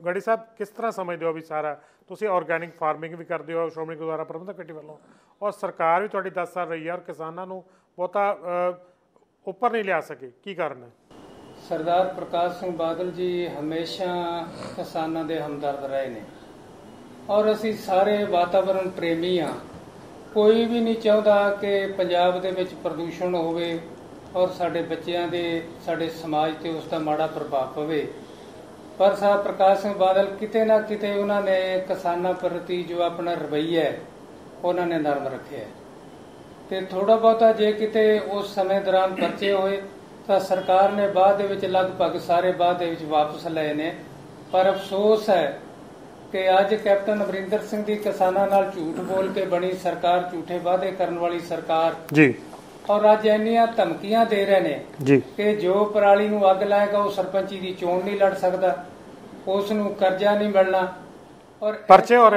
S1: ਗੜੀ ਸਾਹਿਬ, ਕਿਸ ਤਰ੍ਹਾਂ ਸਮਝਦੇ ਹੋ ਵੀ ਸਾਰਾ ਤੁਸੀਂ ਆਰਗੈਨਿਕ ਫਾਰਮਿੰਗ ਵੀ ਕਰਦੇ ਹੋ ਸ਼੍ਰੋਮਣੀ ਗੁਰਦੁਆਰਾ ਪ੍ਰਬੰਧਕ ਕਮੇਟੀ ਵੱਲੋਂ, ਔਰ ਸਰਕਾਰ ਵੀ ਤੁਹਾਡੀ 10 ਸਾਲ ਰਹੀ ਹੈ ਔਰ ਕਿਸਾਨਾਂ ਨੂੰ ਬਹੁਤਾ ਉੱਪਰ ਨਹੀਂ ਲਿਆ ਸਕੇ, ਕੀ ਕਾਰਨ ਹੈ?
S5: ਸਰਦਾਰ ਪ੍ਰਕਾਸ਼ ਸਿੰਘ ਬਾਦਲ ਜੀ ਹਮੇਸ਼ਾ ਕਿਸਾਨਾਂ ਦੇ ਹਮਦਰਦ ਰਹੇ ਨੇ ਔਰ ਅਸੀਂ ਸਾਰੇ ਵਾਤਾਵਰਣ ਪ੍ਰੇਮੀ ਹਾਂ। ਕੋਈ ਵੀ ਨਹੀਂ ਚਾਹੁੰਦਾ ਕਿ ਪੰਜਾਬ ਦੇ ਵਿੱਚ ਪ੍ਰਦੂਸ਼ਣ ਹੋਵੇ, ਔਰ ਸਾਡੇ ਬੱਚਿਆਂ ਦੇ ਸਾਡੇ ਸਮਾਜ ਤੇ ਉਸ ਦਾ ਮਾੜਾ ਪ੍ਰਭਾਵ ਪਵੇ। ਪਰ ਸਾਹਿਬ ਪ੍ਰਕਾਸ਼ ਸਿੰਘ ਬਾਦਲ ਕਿਤੇ ਨਾ ਕਿਤੇ ਉਹਨਾਂ ਨੇ ਕਿਸਾਨਾਂ ਪ੍ਰਤੀ ਜੋ ਆਪਣਾ ਰਵੱਈਆ ਹੈ ਉਹਨਾਂ ਨੇ ਨਰਮ ਰੱਖਿਆ ਤੇ ਥੋੜਾ ਬਹੁਤਾ ਜੇ ਕਿਤੇ ਉਸ ਸਮੇਂ ਦੌਰਾਨ ਪਰਚੇ ਹੋਏ ਤਾਂ ਸਰਕਾਰ ਨੇ ਬਾਅਦ ਦੇ ਵਿੱਚ ਲਗਭਗ ਸਾਰੇ ਬਾਅਦ ਦੇ ਵਿੱਚ ਵਾਪਸ ਲਏ ਨੇ। ਪਰ ਅਫਸੋਸ ਹੈ ਕਿ ਅੱਜ ਕੈਪਟਨ ਅਮਰਿੰਦਰ ਸਿੰਘ ਦੀ ਕਿਸਾਨਾਂ ਨਾਲ ਝੂਠ ਬੋਲ ਕੇ ਬਣੀ ਸਰਕਾਰ, ਝੂਠੇ ਵਾਅਦੇ ਕਰਨ ਵਾਲੀ ਸਰਕਾਰ
S1: ਜੀ,
S5: ਔਰ ਅੱਜ ਇੰਨੀਆਂ ਧਮਕੀਆਂ ਦੇ ਰਹੇ ਨੇ
S1: ਜੀ
S5: ਕਿ ਜੋ ਪਰਾਲੀ ਨੂੰ ਅੱਗ ਲਾਏਗਾ ਉਹ ਸਰਪੰਚੀ ਦੀ ਚੋਣ ਨਹੀਂ ਲੜ ਸਕਦਾ, ਉਸ ਨੂੰ ਕਰਜ਼ਾ ਨਹੀਂ ਮਿਲਣਾ, ਔਰ
S1: ਪਰਚੇ ਹੋ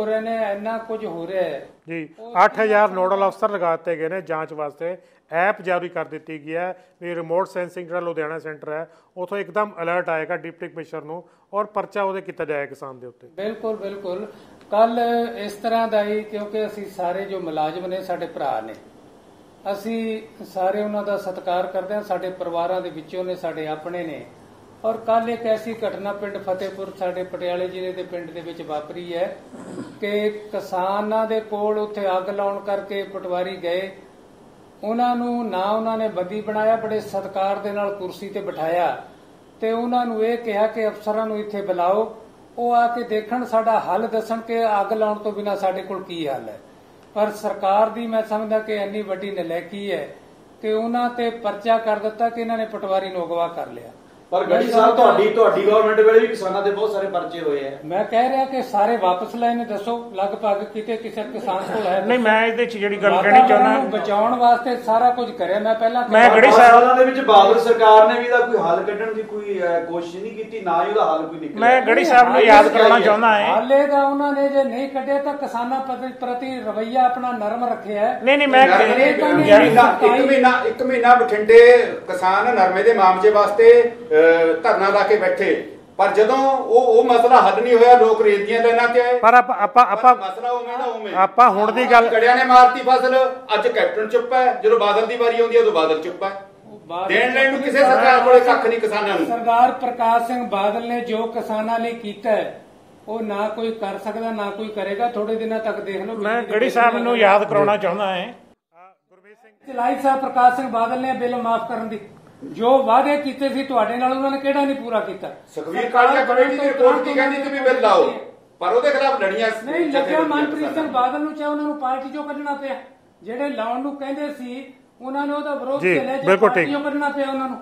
S1: ਰਹੇ ਨੇ
S5: ਇੰਨਾ ਕੁਝ ਹੋ ਰਿਹਾ ਹੈ
S1: ਜੀ। 8000 ਨੋਡਲ ਅਫਸਰ ਲਗਾ ਦਿੱਤੇ ਗਏ ਨੇ ਜਾਂਚ ਵਾਸਤੇ। ਐਪ ਜਾਰੀ ਕਰ ਦਿੱਤੀ ਗਈ ਹੈ ਵੀ ਰਿਮੋਟ ਸੈਂਸਿੰਗ ਜਿਹੜਾ ਲੁਧਿਆਣਾ ਸੈਂਟਰ ਹੈ ਉਥੋਂ ਇੱਕਦਮ ਅਲਰਟ ਆਏਗਾ ਡਿਪਟੀ ਕਮਿਸ਼ਨਰ ਨੂੰ ਔਰ ਪਰਚਾ ਉਹਦੇ ਕੀਤਾ ਜਾਏਗਾ ਕਿਸਾਨ ਦੇ ਉੱਤੇ।
S5: ਬਿਲਕੁਲ ਕੱਲ ਇਸ ਤਰ੍ਹਾਂ ਦਾ ਹੀ, ਕਿਉਂਕਿ ਅਸੀਂ ਸਾਰੇ ਜੋ ਮੁਲਾਜ਼ਮ ਨੇ ਸਾਡੇ ਭਰਾ ਨੇ, ਅਸੀਂ ਸਾਰੇ ਉਹਨਾਂ ਦਾ ਸਤਿਕਾਰ ਕਰਦੇ ਹਾਂ, ਸਾਡੇ ਪਰਿਵਾਰਾਂ ਦੇ ਵਿੱਚੋਂ ਨੇ, ਸਾਡੇ ਆਪਣੇ ਨੇ। ਔਰ ਕੱਲ ਇੱਕ ਐਸੀ ਘਟਨਾ ਪਿੰਡ ਫਤਿਹਪੁਰ ਸਾਡੇ ਪਟਿਆਲੇ ਜ਼ਿਲ੍ਹੇ ਦੇ ਪਿੰਡ ਦੇ ਵਿੱਚ ਵਾਪਰੀ ਹੈ ਕਿ ਕਿਸਾਨਾਂ ਦੇ ਕੋਲ ਉੱਥੇ ਅੱਗ ਲਾਉਣ ਕਰਕੇ ਪਟਵਾਰੀ ਗਏ, ਉਹਨਾਂ ਨੂੰ ਨਾ ਉਹਨਾਂ ਨੇ ਬੰਦੀ ਬਣਾਇਆ, ਬੜੇ ਸਤਿਕਾਰ ਦੇ ਨਾਲ ਕੁਰਸੀ ਤੇ ਬਿਠਾਇਆ ਤੇ ਉਹਨਾਂ ਨੂੰ ਇਹ ਕਿਹਾ ਕਿ ਅਫਸਰਾਂ ਨੂੰ ਇੱਥੇ ਬੁਲਾਓ, ਉਹ ਆ ਕੇ ਦੇਖਣ, ਸਾਡਾ ਹੱਲ ਦੱਸਣ ਕਿ ਅੱਗ ਲਾਉਣ ਤੋਂ ਬਿਨਾਂ ਸਾਡੇ ਕੋਲ ਕੀ ਹੱਲ ਹੈ। ਪਰ ਸਰਕਾਰ ਦੀ ਮੈਂ ਸਮਝਦਾ ਕਿ ਇੰਨੀ ਵੱਡੀ ਨਲਾਇਕੀ ਹੈ ਕਿ ਉਹਨਾਂ ਤੇ ਪਰਚਾ ਕਰ ਦਿੱਤਾ ਕਿ ਇਹਨਾਂ ਨੇ ਪਟਵਾਰੀ ਨੂੰ ਅਗਵਾ ਕਰ ਲਿਆ।
S3: ਪਰ ਗੜੀ ਸਾਹਿਬ ਤੁਹਾਡੀ ਗਵਰਨਮੈਂਟ ਵੇਲੇ ਵੀ ਕਿਸਾਨਾਂ ਦੇ ਬਹੁਤ ਸਾਰੇ ਪਰਚੇ ਹੋਏ ਆ।
S5: ਮੈਂ ਕਹਿ ਰਿਹਾ ਕਿ ਸਾਰੇ ਵਾਪਸ ਲਏ ਨੇ, ਦੱਸੋ ਲਗਭਗ ਕਿਤੇ ਕਿਸੇ ਕਿਸਾਨ ਕੋਲ ਹੈ?
S6: ਨਹੀਂ, ਮੈਂ ਇਹਦੇ ਚ ਜਿਹੜੀ ਗੱਲ ਕਹਿਣੀ ਚਾਹੁੰਦਾ,
S5: ਬਚਾਉਣ ਵਾਸਤੇ ਸਾਰਾ ਕੁਝ ਕਰਿਆ। ਮੈਂ ਪਹਿਲਾਂ
S6: ਗੜੀ
S3: ਸਾਹਿਬ ਦੇ ਵਿੱਚ ਬਾਦਲ ਸਰਕਾਰ ਨੇ ਵੀ ਇਹਦਾ ਕੋਈ ਹੱਲ ਕੱਢਣ ਦੀ ਕੋਈ ਕੋਸ਼ਿਸ਼ ਨਹੀਂ ਕੀਤੀ, ਨਾ ਹੀ ਉਹਦਾ ਹੱਲ ਕੋਈ ਨਿਕਲਿਆ।
S6: ਮੈਂ ਗੜੀ ਸਾਹਿਬ ਨੂੰ ਯਾਦ ਕਰਾਉਣਾ ਚਾਹੁੰਦਾ ਹੈ,
S5: ਹਾਲੇ ਦਾ ਉਹਨਾਂ ਨੇ ਜੇ ਨਹੀਂ ਕੱਢਿਆ ਤਾਂ ਕਿਸਾਨਾਂ ਪ੍ਰਤੀ ਰਵੱਈਆ ਆਪਣਾ ਨਰਮ ਰੱਖਿਆ।
S6: ਨਹੀਂ ਮੈਂ
S2: ਇੱਕ ਮਹੀਨਾ ਬਠਿੰਡੇ ਕਿਸਾਨ ਨਰਮੇ ਦੇ ਮਾਮਲੇ ਵਾਸਤੇ ਧਰਨਾ ਲਾ ਕੇ ਬੈਠੇ, ਪਰ ਜਦੋਂ ਉਹ ਮਸਲਾ ਹੱਲ ਨਹੀਂ ਹੋਇਆ, ਲੋਕ ਰੇਤ ਦੀਆਂ ਲਾਈਨਾਂ ਤੇ ਆਏ।
S1: ਪਰ ਆਪਾਂ
S2: ਮਸਲਾ ਉਵੇਂ ਦਾ ਉਵੇਂ।
S1: ਆਪਾਂ ਹੁਣ ਦੀ ਗੱਲ,
S2: ਗੜਿਆਂ ਨੇ ਮਾਰਤੀ ਫਸਲ, ਅੱਜ ਕੈਪਟਨ ਚੁੱਪ ਹੈ, ਜਦੋਂ ਬਾਦਲ ਦੀ ਵਾਰੀ ਆਉਂਦੀ ਹੈ ਉਦੋਂ ਬਾਦਲ ਚੁੱਪ ਹੈ। ਦੇਣ ਲੈਣ ਨੂੰ ਕਿਸੇ ਸਰਕਾਰ ਕੋਲੇ ਕੱਖ ਨਹੀਂ ਕਿਸਾਨਾਂ ਨੂੰ।
S5: ਸਰਦਾਰ ਪ੍ਰਕਾਸ਼ ਸਿੰਘ ਬਾਦਲ ਨੇ ਜੋ ਕਿਸਾਨਾਂ ਲਈ ਕੀਤਾ ਹੈ ਉਹ ਨਾ ਕੋਈ ਕਰ ਸਕਦਾ ਨਾ ਕੋਈ ਕਰੇਗਾ। ਥੋੜੇ ਦਿਨਾਂ ਤੱਕ ਦੇਖ ਲਓ।
S6: ਮੈਂ ਗੜੀ ਸਾਹਿਬ ਨੂੰ ਯਾਦ ਕਰਾਉਣਾ ਚਾਹੁੰਦਾ ਹੈ,
S1: ਗੁਰਮੀਤ ਸਿੰਘ
S5: ਚਲਾਈ ਸਾਹਿਬ ਪ੍ਰਕਾਸ਼ ਸਿੰਘ ਬਾਦਲ ਨੇ ਬਿੱਲ ਮਾਫ ਕਰਨ ਦੀ ਜੋ ਵਾਅਦੇ ਕੀਤੇ ਸੀ ਤੁਹਾਡੇ ਨਾਲ, ਉਹਨਾਂ ਨੇ ਕਿਹੜਾ ਨਹੀਂ ਪੂਰਾ ਕੀਤਾ।
S2: ਸੁਖਬੀਰ ਕਾਲੀਆ ਕਮੇਟੀ ਦੀ ਰਿਪੋਰਟ ਕੀ ਕਹਿੰਦੀ ਕਿ ਵੀ ਬਿੱਲ ਲਾਓ, ਪਰ ਉਹਦੇ ਖਿਲਾਫ ਲੜੀਆਂ
S5: ਨਹੀਂ ਲੱਗਿਆ। ਮਨਪ੍ਰੀਤ ਸਿੰਘ ਬਾਦਲ ਨੂੰ ਚਾਹੇ ਉਹਨਾਂ ਨੂੰ ਪਾਰਟੀ ਚੋਂ ਕੱਢਣਾ ਪਿਆ, ਜਿਹੜੇ ਲਾਉਣ ਨੂੰ ਕਹਿੰਦੇ ਸੀ ਉਹਨਾਂ ਨੇ ਉਹਦਾ ਵਿਰੋਧ ਕੀਤਾ, ਪਾਰਟੀ ਚੋਂ ਕੱਢਣਾ ਪਿਆ ਉਹਨਾਂ ਨੂੰ।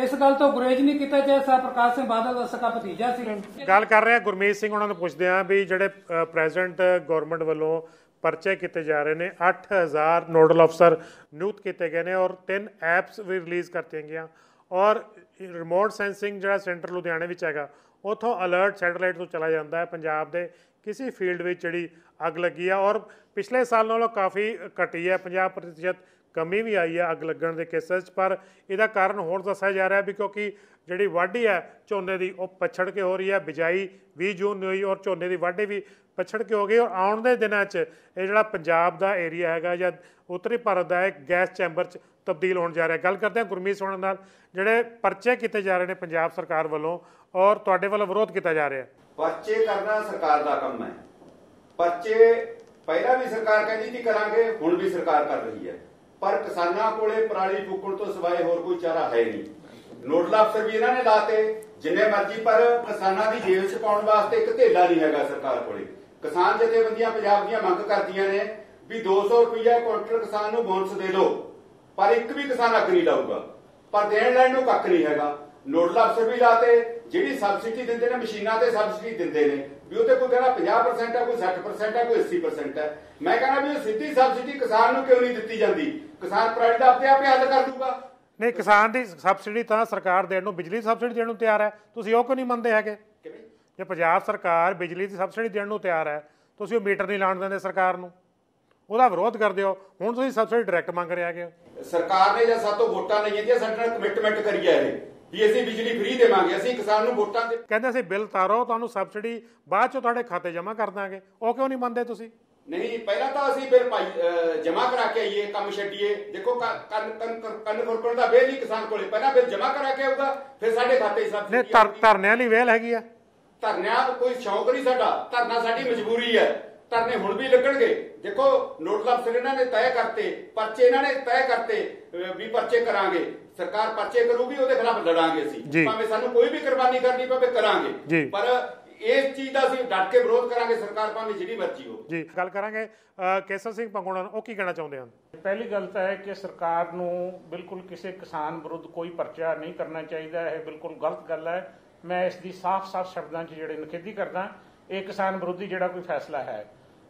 S5: ਇਸ ਗੱਲ ਤੋਂ ਗੁਰੇਜ਼ ਨਹੀਂ ਕੀਤਾ ਚਾਹੇ ਸਾਹਿਬ ਪ੍ਰਕਾਸ਼ ਸਿੰਘ ਬਾਦਲ ਦਾ ਸਕਾ ਭਤੀਜਾ ਸੀ।
S1: ਗੱਲ ਕਰ ਰਹੇ ਗੁਰਮੀਤ ਸਿੰਘ, ਉਹਨਾਂ ਨੂੰ ਪੁੱਛਦੇ ਆ ਵੀ ਜਿਹੜੇ ਪ੍ਰੈਜ਼ੀਡੈਂਟ ਗਵਰਨਮੈਂਟ ਵੱਲੋਂ ਪਰਚੇ ਕੀਤੇ ਜਾ ਰਹੇ ਨੇ, 8000 ਨੋਡਲ ਅਫਸਰ ਨਿਯੁਕਤ ਕੀਤੇ ਗਏ ਨੇ ਔਰ 3 ਐਪਸ ਵੀ ਰਿਲੀਜ਼ ਕਰਤੀਆਂ ਗਈਆਂ ਔਰ ਰਿਮੋਟ ਸੈਂਸਿੰਗ ਜਿਹੜਾ ਸੈਂਟਰ ਲੁਧਿਆਣੇ ਵਿੱਚ ਹੈਗਾ ਉੱਥੋਂ ਅਲਰਟ ਸੈਟੇਲਾਈਟ ਤੋਂ ਚਲਾ ਜਾਂਦਾ ਹੈ ਪੰਜਾਬ ਦੇ ਕਿਸੇ ਫੀਲਡ ਵਿੱਚ ਜਿਹੜੀ ਅੱਗ ਲੱਗੀ ਆ ਔਰ ਪਿਛਲੇ ਸਾਲ ਨਾਲੋਂ ਕਾਫੀ ਘਟੀ ਹੈ, 50% ਕਮੀ ਵੀ ਆਈ ਹੈ ਅੱਗ ਲੱਗਣ ਦੇ ਕੇਸਿਸ 'ਚ। ਪਰ ਇਹਦਾ ਕਾਰਨ ਹੋਰ ਦੱਸਿਆ ਜਾ ਰਿਹਾ ਵੀ ਕਿਉਂਕਿ ਜਿਹੜੀ ਵਾਢੀ ਹੈ ਝੋਨੇ ਦੀ ਉਹ ਪਛੜ ਕੇ ਹੋ ਰਹੀ ਹੈ, ਬਿਜਾਈ 20 ਜੂਨ ਨੂੰ ਹੋਈ ਔਰ ਝੋਨੇ ਦੀ ਵਾਢੀ ਵੀ ਪਛੜ ਕੇ ਹੋ ਗਈ ਔਰ ਆਉਣ ਦੇ ਦਿਨਾਂ 'ਚ ਇਹ ਜਿਹੜਾ ਪੰਜਾਬ ਦਾ ਏਰੀਆ ਹੈਗਾ ਜਾਂ ਉੱਤਰੀ ਭਾਰਤ ਦਾ ਇੱਕ ਗੈਸ ਚੈਂਬਰ 'ਚ ਤਬਦੀਲ ਹੋਣ ਜਾ ਰਿਹਾ। ਗੱਲ ਕਰਦੇ ਹਾਂ ਗੁਰਮੀਤ ਸਿੰਘ ਨਾਲ, ਜਿਹੜੇ ਪਰਚੇ ਕੀਤੇ ਜਾ ਰਹੇ ਨੇ ਪੰਜਾਬ ਸਰਕਾਰ ਵੱਲੋਂ ਔਰ ਤੁਹਾਡੇ ਵੱਲੋਂ ਵਿਰੋਧ ਕੀਤਾ ਜਾ ਰਿਹਾ।
S2: ਪਰਚੇ ਕਰਨਾ ਸਰਕਾਰ ਦਾ ਕੰਮ ਹੈ। ਪਰਚੇ ਪਹਿਲਾਂ ਵੀ ਸਰਕਾਰ ਕਹਿੰਦੀ ਸੀ ਕਰਾਂਗੇ, ਹੁਣ ਵੀ ਸਰਕਾਰ ਕਰ ਰਹੀ ਹੈ, ਪਰ ਕਿਸਾਨਾਂ ਕੋਲੇ ਪਰਾਲੀ ਫੂਕਣ ਤੋਂ ਸਿਵਾਏ ਹੋਰ ਕੋਈ ਚਾਰਾ ਹੈ ਨਹੀਂ। ਨੋਡਲ ਅਫਸਰ ਵੀ ਇਹਨਾਂ ਨੇ ਲਾਤੇ ਜਿੰਨੇ ਮਰਜ਼ੀ, ਪਰ ਕਿਸਾਨਾਂ ਦੀ ਜੇਲ੍ਹ 'ਚ ਪਾਉਣ ਵਾਸਤੇ ਇੱਕ ਧੇਲਾ ਨਹੀਂ ਹੈਗਾ ਸਰਕਾਰ ਕੋਲੇ। ਕਿਸਾਨ ਜਥੇਬੰਦੀਆਂ ਪੰਜਾਬ ਦੀਆਂ ਮੰਗ ਕਰਦੀਆਂ ਨੇ ਵੀ 200 ਰੁਪਈਆ ਕੁਇੰਟਲ ਕਿਸਾਨ ਨੂੰ ਬੋਨਸ ਦੇ ਦਿਓ, ਪਰ ਇੱਕ ਵੀ ਕਿਸਾਨ ਅੱਗ ਨਹੀਂ ਲਾਊਗਾ। ਪਰ ਦੇਣ ਲੈਣ ਨੂੰ ਕੱਖ ਨਹੀਂ ਹੈਗਾ। ਨੋਡਲ ਅਫਸਰ ਵੀ ਲਾਤੇ, ਜਿਹੜੀ ਸਬਸਿਡੀ ਦਿੰਦੇ ਨੇ ਮਸ਼ੀਨਾਂ ਤੇ ਸਬਸਿਡੀ ਦਿੰਦੇ ਨੇ ਵੀ ਉਹ ਤੇ ਕੋਈ ਕਹਿੰਦਾ 50% ਹੈ, ਕੋਈ 60% ਹੈ, ਕੋਈ 80% ਹੈ। ਮੈਂ ਕਹਿੰਦਾ ਵੀ ਉਹ ਸਿੱਧੀ ਸਬਸਿਡੀ ਕਿਸਾਨ ਨੂੰ ਕਿਉਂ ਨਹੀਂ ਦਿੱਤੀ ਜਾਂਦੀ? ਕਿਸਾਨ ਪਰਾਲੀ ਦਾ ਆਪਣੇ ਆਪੇ ਹੱਲ ਕਰ ਲੂਗਾ।
S1: ਨਹੀਂ, ਕਿਸਾਨ ਦੀ ਸਬਸਿਡੀ ਤਾਂ ਸਰਕਾਰ ਦੇਣ ਨੂੰ, ਬਿਜਲੀ ਸਬਸਿਡੀ ਦੇਣ ਨੂੰ ਤਿਆਰ ਹੈ, ਤੁਸੀਂ ਉਹ ਕਿਉਂ ਨਹੀਂ ਮੰਨਦੇ ਹੈਗੇ? ਜੇ ਪੰਜਾਬ ਸਰਕਾਰ ਬਿਜਲੀ ਦੀ ਸਬਸਿਡੀ ਦੇਣ ਨੂੰ ਤਿਆਰ ਹੈ, ਤੁਸੀਂ ਉਹ ਮੀਟਰ ਨਹੀਂ ਲਾਉਣ ਦਿੰਦੇ ਸਰਕਾਰ ਨੂੰ, ਉਹਦਾ ਵਿਰੋਧ ਕਰਦੇ ਹੋ। ਹੁਣ ਤੁਸੀਂ ਸਬਸਿਡੀ ਡਾਇਰੈਕਟ ਮੰਗ ਰਹੇ ਹੈਗੇ।
S2: ਸਰਕਾਰ ਨੇ ਜਾਂ ਸਾਤੋਂ ਵੋਟਾਂ ਲਈਆਂ ਦੀਆਂ, ਸਾਡੇ ਨਾਲ ਕਮਿਟਮੈਂਟ ਕਰੀ ਹੈ ਇਹ ਵੀ ਅਸੀਂ ਬਿਜਲੀ ਫ੍ਰੀ ਦੇਵਾਂਗੇ, ਅਸੀਂ ਕਿਸਾਨ ਨੂੰ ਵੋਟਾਂ ਦੇ
S1: ਕਹਿੰਦੇ ਅਸੀਂ ਬਿੱਲ ਤਾਰੋ, ਤੁਹਾਨੂੰ ਸਬਸਿਡੀ ਬਾਅਦ ਚੋਂ ਤੁਹਾਡੇ ਖਾਤੇ ਜਮ੍ਹਾਂ ਕਰ ਦਾਂਗੇ। ਉਹ ਕਿਉਂ ਨਹੀਂ ਮੰਨਦੇ ਤੁਸੀਂ?
S2: ਨਹੀਂ, ਪਹਿਲਾਂ ਤਾਂ ਅਸੀਂ ਬਿੱਲ ਜਮ੍ਹਾਂ ਕਰਾ ਕੇ ਆਈਏ, ਕੰਮ ਛੱਡੀਏ। ਦੇਖੋ ਕੰਨ ਖੁਰਕਣ ਦਾ ਬਿੱਲ ਹੀ ਕਿਸਾਨ ਕੋਲੇ, ਪਹਿਲਾਂ ਬਿੱਲ ਜਮ੍ਹਾਂ ਕਰਾ ਕੇ ਆਊਗਾ, ਫਿਰ ਸਾਡੇ ਖਾਤੇ ਸਬਸਿਡੀ।
S1: ਧਰਨਿਆਂ ਲਈ ਵੇਲ ਹੈਗੀ ਆ।
S2: ਧਰਨਿਆਂ ਕੋਈ ਸ਼ੌਕ ਨਹੀਂ ਸਾਡਾ, ਧਰਨਾ ਸਾਡੀ ਮਜਬੂਰੀ ਹੈ। ਧਰਨੇ ਹੁਣ ਵੀ ਲੱਗਣਗੇ। ਦੇਖੋ ਨੋਡਲ ਅਫਸਰ ਇਹਨਾਂ ਨੇ ਤੈਅ ਕਰਤੇ, ਪਰਚੇ ਇਹਨਾਂ ਨੇ ਤੈਅ ਕਰਤੇ ਵੀ ਪਰਚੇ ਕਰਾਂਗੇ, ਸਰਕਾਰ ਪਰਚੇ ਕਰੂਗੀ, ਉਹਦੇ ਖਿਲਾਫ ਲੜਾਂਗੇ ਅਸੀਂ, ਭਾਵੇਂ ਸਾਨੂੰ ਕੋਈ ਵੀ ਕੁਰਬਾਨੀ ਕਰਨੀ ਪਵੇ ਕਰਾਂਗੇ, ਪਰ ਇਸ ਚੀਜ਼ ਦਾ ਅਸੀਂ ਡਟ ਕੇ ਵਿਰੋਧ ਕਰਾਂਗੇ, ਸਰਕਾਰ ਭਾਵੇਂ ਜਿਹੜੀ ਮਰਜ਼ੀ ਹੋ।
S1: ਜੀ ਗੱਲ ਕਰਾਂਗੇ ਕੇਸਰ ਸਿੰਘ ਪੰਗੋਣਾ, ਉਹ ਕੀ ਕਹਿਣਾ ਚਾਹੁੰਦੇ ਹਨ?
S6: ਪਹਿਲੀ ਗੱਲ ਤਾਂ ਹੈ ਕਿ ਸਰਕਾਰ ਨੂੰ ਬਿਲਕੁਲ ਕਿਸੇ ਕਿਸਾਨ ਵਿਰੁੱਧ ਕੋਈ ਪਰਚਾ ਨਹੀਂ ਕਰਨਾ ਚਾਹੀਦਾ, ਇਹ ਬਿਲਕੁਲ ਗਲਤ ਗੱਲ ਹੈ। ਮੈਂ ਇਸ ਦੀ ਸਾਫ਼-ਸਾਫ਼ ਸ਼ਬਦਾਂ 'ਚ ਜਿਹੜੇ ਨਿਖੇਧੀ ਕਰਦਾ, ਇਹ ਕਿਸਾਨ ਵਿਰੋਧੀ ਜਿਹੜਾ ਕੋਈ ਫੈਸਲਾ ਹੈ।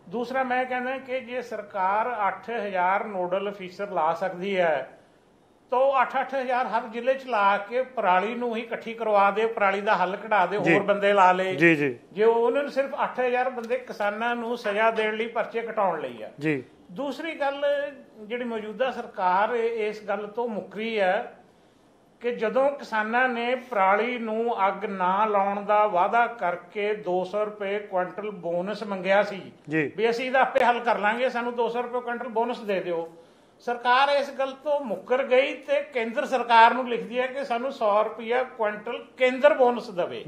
S6: ਦੂਸਰਾ ਮੈਂ ਕਹਿੰਦਾ ਕਿ ਜੇ ਸਰਕਾਰ 8000 ਨੋਡਲ ਅਫੀਸਰ ਲਾ ਸਕਦੀ ਹੈ ਤਾਂ 8-8000 ਹਰ ਜ਼ਿਲ੍ਹੇ 'ਚ ਲਾ ਕੇ ਪਰਾਲੀ ਨੂੰ ਹੀ ਇਕੱਠੀ ਕਰਵਾ ਦੇ, ਪਰਾਲੀ ਦਾ ਹੱਲ ਕਢਾ ਦੇ, ਹੋਰ ਬੰਦੇ ਲਾ ਲੇ। ਜੇ ਉਹਨਾਂ ਨੂੰ ਸਿਰਫ 8000 ਬੰਦੇ ਕਿਸਾਨਾਂ ਨੂੰ ਸਜ਼ਾ ਦੇਣ ਲਈ, ਪਰਚੇ ਕਟਾਉਣ ਲਈ ਆ। ਦੂਸਰੀ ਗੱਲ, ਜਿਹੜੀ ਮੌਜੂਦਾ ਸਰਕਾਰ ਇਸ ਗੱਲ ਤੋਂ ਮੁੱਕਰੀ ਹੈ ਕਿ ਜਦੋਂ ਕਿਸਾਨਾਂ ਨੇ ਪਰਾਲੀ ਨੂੰ ਅੱਗ ਨਾ ਲਾਉਣ ਦਾ ਵਾਅਦਾ ਕਰਕੇ 200 ਰੁਪਏ ਕੁਇੰਟਲ ਬੋਨਸ ਮੰਗਿਆ ਸੀ ਵੀ ਅਸੀਂ ਇਹਦਾ ਆਪੇ ਹੱਲ ਕਰ ਲਾਂਗੇ, ਸਾਨੂੰ 200 ਰੁਪਏ ਕੁਇੰਟਲ ਬੋਨਸ ਦੇ ਦਿਓ, ਸਰਕਾਰ ਇਸ ਗੱਲ ਤੋਂ ਮੁੱਕਰ ਗਈ ਤੇ ਕੇਂਦਰ ਸਰਕਾਰ ਨੂੰ ਲਿਖਦੀ ਹੈ ਕਿ ਸਾਨੂੰ 100 ਰੁਪਇਆ ਕੁਇੰਟਲ ਕੇਂਦਰ ਬੋਨਸ ਦੇਵੇ।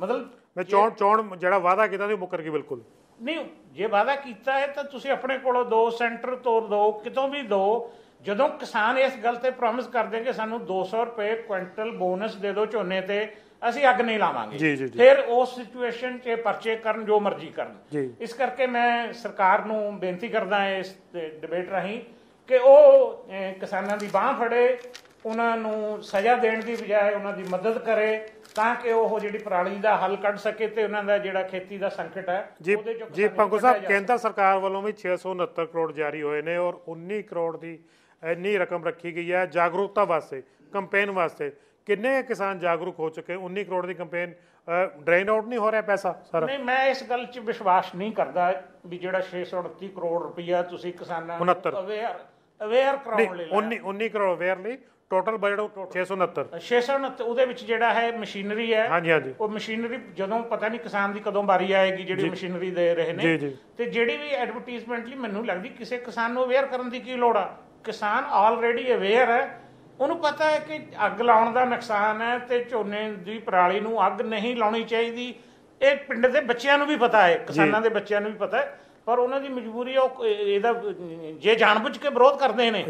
S6: ਮਤਲਬ
S1: ਚੋਣ ਜਿਹੜਾ ਵਾਅਦਾ ਕੀਤਾ ਸੀ ਮੁੱਕਰ ਗਈ ਬਿਲਕੁਲ
S6: ਨਹੀਂ। ਜੇ ਵਾਅਦਾ ਕੀਤਾ ਹੈ ਤਾਂ ਤੁਸੀਂ ਆਪਣੇ ਕੋਲੋਂ ਦੋ, ਸੈਂਟਰ ਤੋਂ ਦੋ, ਕਿਤੋਂ ਵੀ ਦੋ। ਜਦੋਂ ਕਿਸਾਨ ਇਸ ਗੱਲ ਤੇ ਪ੍ਰੋਮਿਸ ਕਰਦੇ ਕਿ ਸਾਨੂੰ 200 ਰੁਪਏ ਕੁਇੰਟਲ ਬੋਨਸ ਦੇ ਦਿਓ ਝੋਨੇ ਤੇ, ਅਸੀਂ ਅੱਗ ਨਹੀਂ ਲਾਵਾਂਗੇ, ਫਿਰ ਉਸ ਸਿਚੁਏਸ਼ਨ 'ਚ ਪਰਚੇ ਕਰਨ, ਜੋ ਮਰਜ਼ੀ ਕਰਨ। ਇਸ ਕਰਕੇ ਮੈਂ ਸਰਕਾਰ ਨੂੰ ਬੇਨਤੀ ਕਰਦਾ ਇਸ ਡਿਬੇਟ ਰਾਹੀਂ ਕਿ ਉਹ ਕਿਸਾਨਾਂ ਦੀ ਬਾਂਹ ਫੜੇ, ਉਹਨਾਂ ਨੂੰ ਸਜ਼ਾ ਦੇਣ ਦੀ ਬਜਾਏ ਉਹਨਾਂ ਦੀ ਮਦਦ ਕਰੇ ਤਾਂ ਕਿ ਉਹ ਜਿਹੜੀ ਪਰਾਲੀ ਦਾ ਹੱਲ ਕੱਢ ਸਕੇ ਤੇ ਉਹਨਾਂ ਦਾ ਜਿਹੜਾ ਖੇਤੀ ਦਾ ਸੰਕਟ ਹੈ ਉਹਦੇ ਚੋਂ।
S1: ਜੀ ਪੰਗੂ ਸਾਹਿਬ, ਕੇਂਦਰ ਸਰਕਾਰ ਵੱਲੋਂ ਵੀ 669 ਕਰੋੜ ਜਾਰੀ ਹੋਏ ਨੇ ਔਰ 19 ਕਰੋੜ ਦੀ ਇੰਨੀ ਰਕਮ ਰੱਖੀ ਗਈ ਹੈ ਜਾਗਰੂਕਤਾ ਵਾਸਤੇ, ਕੰਪੇਨ ਵਾਸਤੇ। ਕਿੰਨੇ ਕਿਸਾਨ ਜਾਗਰੂਕ ਹੋ ਚੁੱਕੇ? 19 ਕਰੋੜ ਦੀ ਕੰਪੇਨ ਡਰੇਨ ਆਊਟ ਨਹੀਂ ਹੋ ਰਿਹਾ ਪੈਸਾ ਸਾਰਾ?
S6: ਨਹੀਂ, ਮੈਂ ਇਸ ਗੱਲ 'ਚ ਵਿਸ਼ਵਾਸ ਨਹੀਂ ਕਰਦਾ ਵੀ ਜਿਹੜਾ 629 ਕਰੋੜ ਰੁਪਈਆ ਤੁਸੀਂ ਕਿਸਾਨਾਂ ਨੂੰ ਅਵੇਅਰ ਕਰਾਉਣ ਲਈ
S1: 19 ਕਰੋੜ ਅਵੇਅਰ ਲਈ ਟੋਟਲ ਬਜਟ 669
S6: ਉਹਦੇ ਵਿੱਚ ਜਿਹੜਾ ਹੈ ਮਸ਼ੀਨਰੀ ਹੈ। ਉਹ ਮਸ਼ੀਨਰੀ ਜਦੋਂ ਪਤਾ ਨਹੀਂ ਕਿਸਾਨ ਦੀ ਕਦੋਂ ਵਾਰੀ ਆਏਗੀ ਜਿਹੜੀ ਮਸ਼ੀਨਰੀ ਦੇ ਰਹੇ ਨੇ, ਤੇ ਜਿਹੜੀ ਵੀ ਐਡਵਰਟੀਜ਼ਮੈਂਟ ਲਈ ਮੈਨੂੰ ਲੱਗਦੀ ਕਿਸੇ ਕਿਸਾਨ ਨੂੰ ਅਵੇਅਰ ਕਰਨ ਦੀ ਕੀ ਲੋੜ ਆ। ਕਿਸਾਨ ਆਲਰੇਡੀ ਅਵੇਅਰ ਹੈ, ਉਹਨੂੰ ਪਤਾ ਹੈ ਕਿ ਅੱਗ ਲਾਉਣ ਦਾ ਨੁਕਸਾਨ ਹੈ ਤੇ ਝੋਨੇ ਦੀ ਪਰਾਲੀ ਨੂੰ ਅੱਗ ਨਹੀਂ ਲਾਉਣੀ ਚਾਹੀਦੀ। ਇਹ ਪਿੰਡ ਦੇ ਬੱਚਿਆਂ ਨੂੰ ਵੀ ਪਤਾ ਹੈ, ਕਿਸਾਨਾਂ ਦੇ ਬੱਚਿਆਂ ਨੂੰ ਵੀ ਪਤਾ ਹੈ, ਪਰ ਉਹਨਾਂ ਦੀ ਮਜਬੂਰੀ ਉਹ ਇਹਦਾ ਜੇ ਜਾਣਬੁੱਝ ਕੇ ਵਿਰੋਧ ਕਰਦੇ ਨੇ,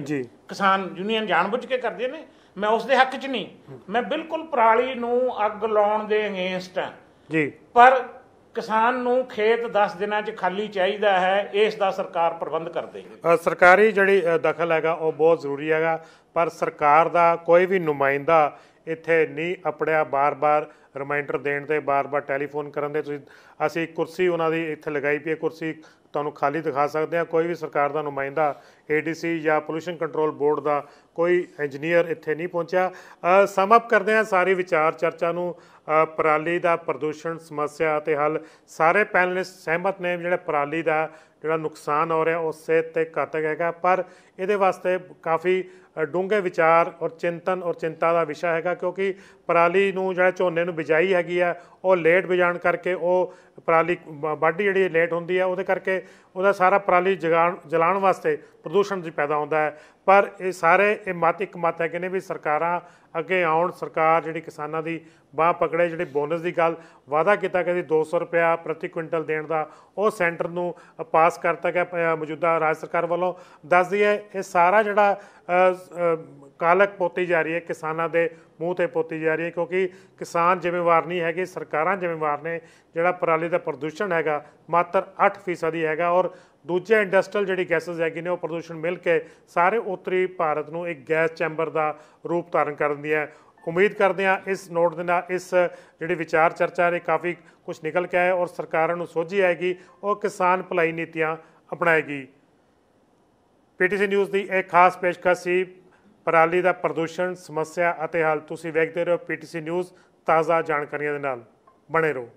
S6: ਕਿਸਾਨ ਯੂਨੀਅਨ ਜਾਣਬੁੱਝ ਕੇ ਕਰਦੇ ਨੇ, ਮੈਂ ਉਸ ਦੇ ਹੱਕ 'ਚ ਨਹੀਂ। ਮੈਂ ਬਿਲਕੁਲ ਪਰਾਲੀ ਨੂੰ ਅੱਗ ਲਾਉਣ ਦੇ ਅਗੇਂਸਟ ਹਾਂ, ਪਰ ਕਿਸਾਨ ਨੂੰ ਖੇਤ 10 ਦਿਨਾਂ 'ਚ ਖਾਲੀ ਚਾਹੀਦਾ ਹੈ, ਇਸ ਦਾ ਸਰਕਾਰ ਪ੍ਰਬੰਧ ਕਰਦੇ।
S1: ਸਰਕਾਰੀ ਜਿਹੜੀ ਦਖਲ ਹੈਗਾ ਉਹ ਬਹੁਤ ਜ਼ਰੂਰੀ ਹੈਗਾ, ਪਰ ਸਰਕਾਰ ਦਾ ਕੋਈ ਵੀ ਨੁਮਾਇੰਦਾ ਇੱਥੇ ਨਹੀਂ ਅਪੜਿਆ ਬਾਰ-ਬਾਰ ਰਿਮਾਈਂਡਰ ਦੇਣ ਤੇ, ਬਾਰ-ਬਾਰ ਟੈਲੀਫੋਨ ਕਰਨ ਦੇ। ਅਸੀਂ ਕੁਰਸੀ ਉਹਨਾਂ ਦੀ ਇੱਥੇ ਲਗਾਈ ਪਈ ਹੈ, ਕੁਰਸੀ ਤੁਹਾਨੂੰ ਖਾਲੀ ਦਿਖਾ ਸਕਦੇ ਹਾਂ। ਕੋਈ ਵੀ ਸਰਕਾਰ ਦਾ ਨੁਮਾਇੰਦਾ, ADC ਜਾਂ ਪੋਲਿਊਸ਼ਨ ਕੰਟਰੋਲ ਬੋਰਡ ਦਾ ਕੋਈ ਇੰਜੀਨੀਅਰ ਇੱਥੇ ਨਹੀਂ ਪਹੁੰਚਿਆ। ਸਮ ਅਪ ਕਰਦੇ ਹਾਂ ਸਾਰੀ ਵਿਚਾਰ ਚਰਚਾ ਨੂੰ। ਪਰਾਲੀ ਦਾ ਪ੍ਰਦੂਸ਼ਣ ਸਮੱਸਿਆ ਅਤੇ ਹੱਲ, ਸਾਰੇ ਪੈਨਲਿਸਟ ਸਹਿਮਤ ਨੇ ਜਿਹੜਾ ਪਰਾਲੀ ਦਾ ਜਿਹੜਾ ਨੁਕਸਾਨ ਹੋ ਰਿਹਾ ਉਹ ਸਿਹਤ 'ਤੇ ਘਾਤਕ ਹੈਗਾ, ਪਰ ਇਹਦੇ ਵਾਸਤੇ ਕਾਫੀ ਡੂੰਘੇ ਵਿਚਾਰ ਔਰ ਚਿੰਤਨ ਔਰ ਚਿੰਤਾ ਦਾ ਵਿਸ਼ਾ ਹੈਗਾ, ਕਿਉਂਕਿ ਪਰਾਲੀ ਨੂੰ ਜਿਹੜਾ ਝੋਨੇ ਨੂੰ ਬਿਜਾਈ ਹੈਗੀ ਆ ਉਹ ਲੇਟ ਬਿਜਾਣ ਕਰਕੇ ਉਹ ਪਰਾਲੀ ਵਾਢੀ ਜਿਹੜੀ ਲੇਟ ਹੁੰਦੀ ਹੈ, ਉਹਦੇ ਕਰਕੇ ਉਹਦਾ ਸਾਰਾ ਪਰਾਲੀ ਜਲਾਉਣ ਵਾਸਤੇ ਪ੍ਰਦੂਸ਼ਣ ਜੀ ਪੈਦਾ ਹੁੰਦਾ ਹੈ। ਪਰ ਇਹ ਸਾਰੇ ਇੱਕ ਮਤ ਹੈਗੇ ਨੇ ਵੀ ਸਰਕਾਰਾਂ ਅੱਗੇ ਆਉਣ, ਸਰਕਾਰ ਜਿਹੜੀ ਕਿਸਾਨਾਂ ਦੀ ਬਾਂਹ ਪਕੜੇ। ਜਿਹੜੀ ਬੋਨਸ ਦੀ ਗੱਲ ਵਾਅਦਾ ਕੀਤਾ ਕਿ 200 ਰੁਪਇਆ ਪ੍ਰਤੀ ਕੁਇੰਟਲ ਦੇਣ ਦਾ, ਉਹ ਸੈਂਟਰ ਨੂੰ ਪਾਸ ਕਰਤਾ ਗਿਆ ਮੌਜੂਦਾ ਰਾਜ ਸਰਕਾਰ ਵੱਲੋਂ। ਦੱਸਦੀ ਹੈ ਇਹ ਸਾਰਾ ਜਿਹੜਾ ਕਾਲਕ ਪੋਤੀ ਜਾ ਰਹੀ ਹੈ, ਕਿਸਾਨਾਂ ਦੇ ਮੂੰਹ 'ਤੇ ਪੋਤੀ ਜਾ ਰਹੀ ਹੈ, ਕਿਉਂਕਿ ਕਿਸਾਨ ਜ਼ਿੰਮੇਵਾਰ ਨਹੀਂ ਹੈਗੇ, ਸਰਕਾਰਾਂ ਜ਼ਿੰਮੇਵਾਰ ਨੇ। ਜਿਹੜਾ ਪਰਾਲੀ ਦਾ ਪ੍ਰਦੂਸ਼ਣ ਹੈਗਾ ਮਾਤਰ 8% ਹੀ ਹੈਗਾ, ਔਰ ਦੂਜੇ ਇੰਡਸਟਰੀਅਲ ਜਿਹੜੀ ਗੈਸਿਸ ਹੈਗੀ ਨੇ ਉਹ ਪ੍ਰਦੂਸ਼ਣ ਮਿਲ ਕੇ ਸਾਰੇ ਉੱਤਰੀ ਭਾਰਤ ਨੂੰ ਇੱਕ ਗੈਸ ਚੈਂਬਰ ਦਾ ਰੂਪ ਧਾਰਨ ਕਰਦੀ ਹੈ। ਉਮੀਦ ਕਰਦੇ ਹਾਂ ਇਸ ਨੋਟ ਦੇ ਨਾਲ ਇਸ ਜਿਹੜੀ ਵਿਚਾਰ ਚਰਚਾ ਨੇ ਕਾਫੀ ਕੁਝ ਨਿਕਲ ਕੇ ਆਏ ਔਰ ਸਰਕਾਰਾਂ ਨੂੰ ਸੋਝੀ ਆਏਗੀ, ਉਹ ਕਿਸਾਨ ਭਲਾਈ ਨੀਤੀਆਂ ਅਪਣਾਏਗੀ। PTC ਨਿਊਜ਼ ਦੀ ਇਹ ਖਾਸ ਪੇਸ਼ਕਸ਼ ਸੀ ਪਰਾਲੀ ਦਾ ਪ੍ਰਦੂਸ਼ਣ ਸਮੱਸਿਆ ਅਤੇ ਹੱਲ। ਤੁਸੀਂ ਵੇਖਦੇ ਰਹੋ PTC ਨਿਊਜ਼, ਤਾਜ਼ਾ ਜਾਣਕਾਰੀਆਂ ਦੇ ਨਾਲ ਬਣੇ ਰਹੋ।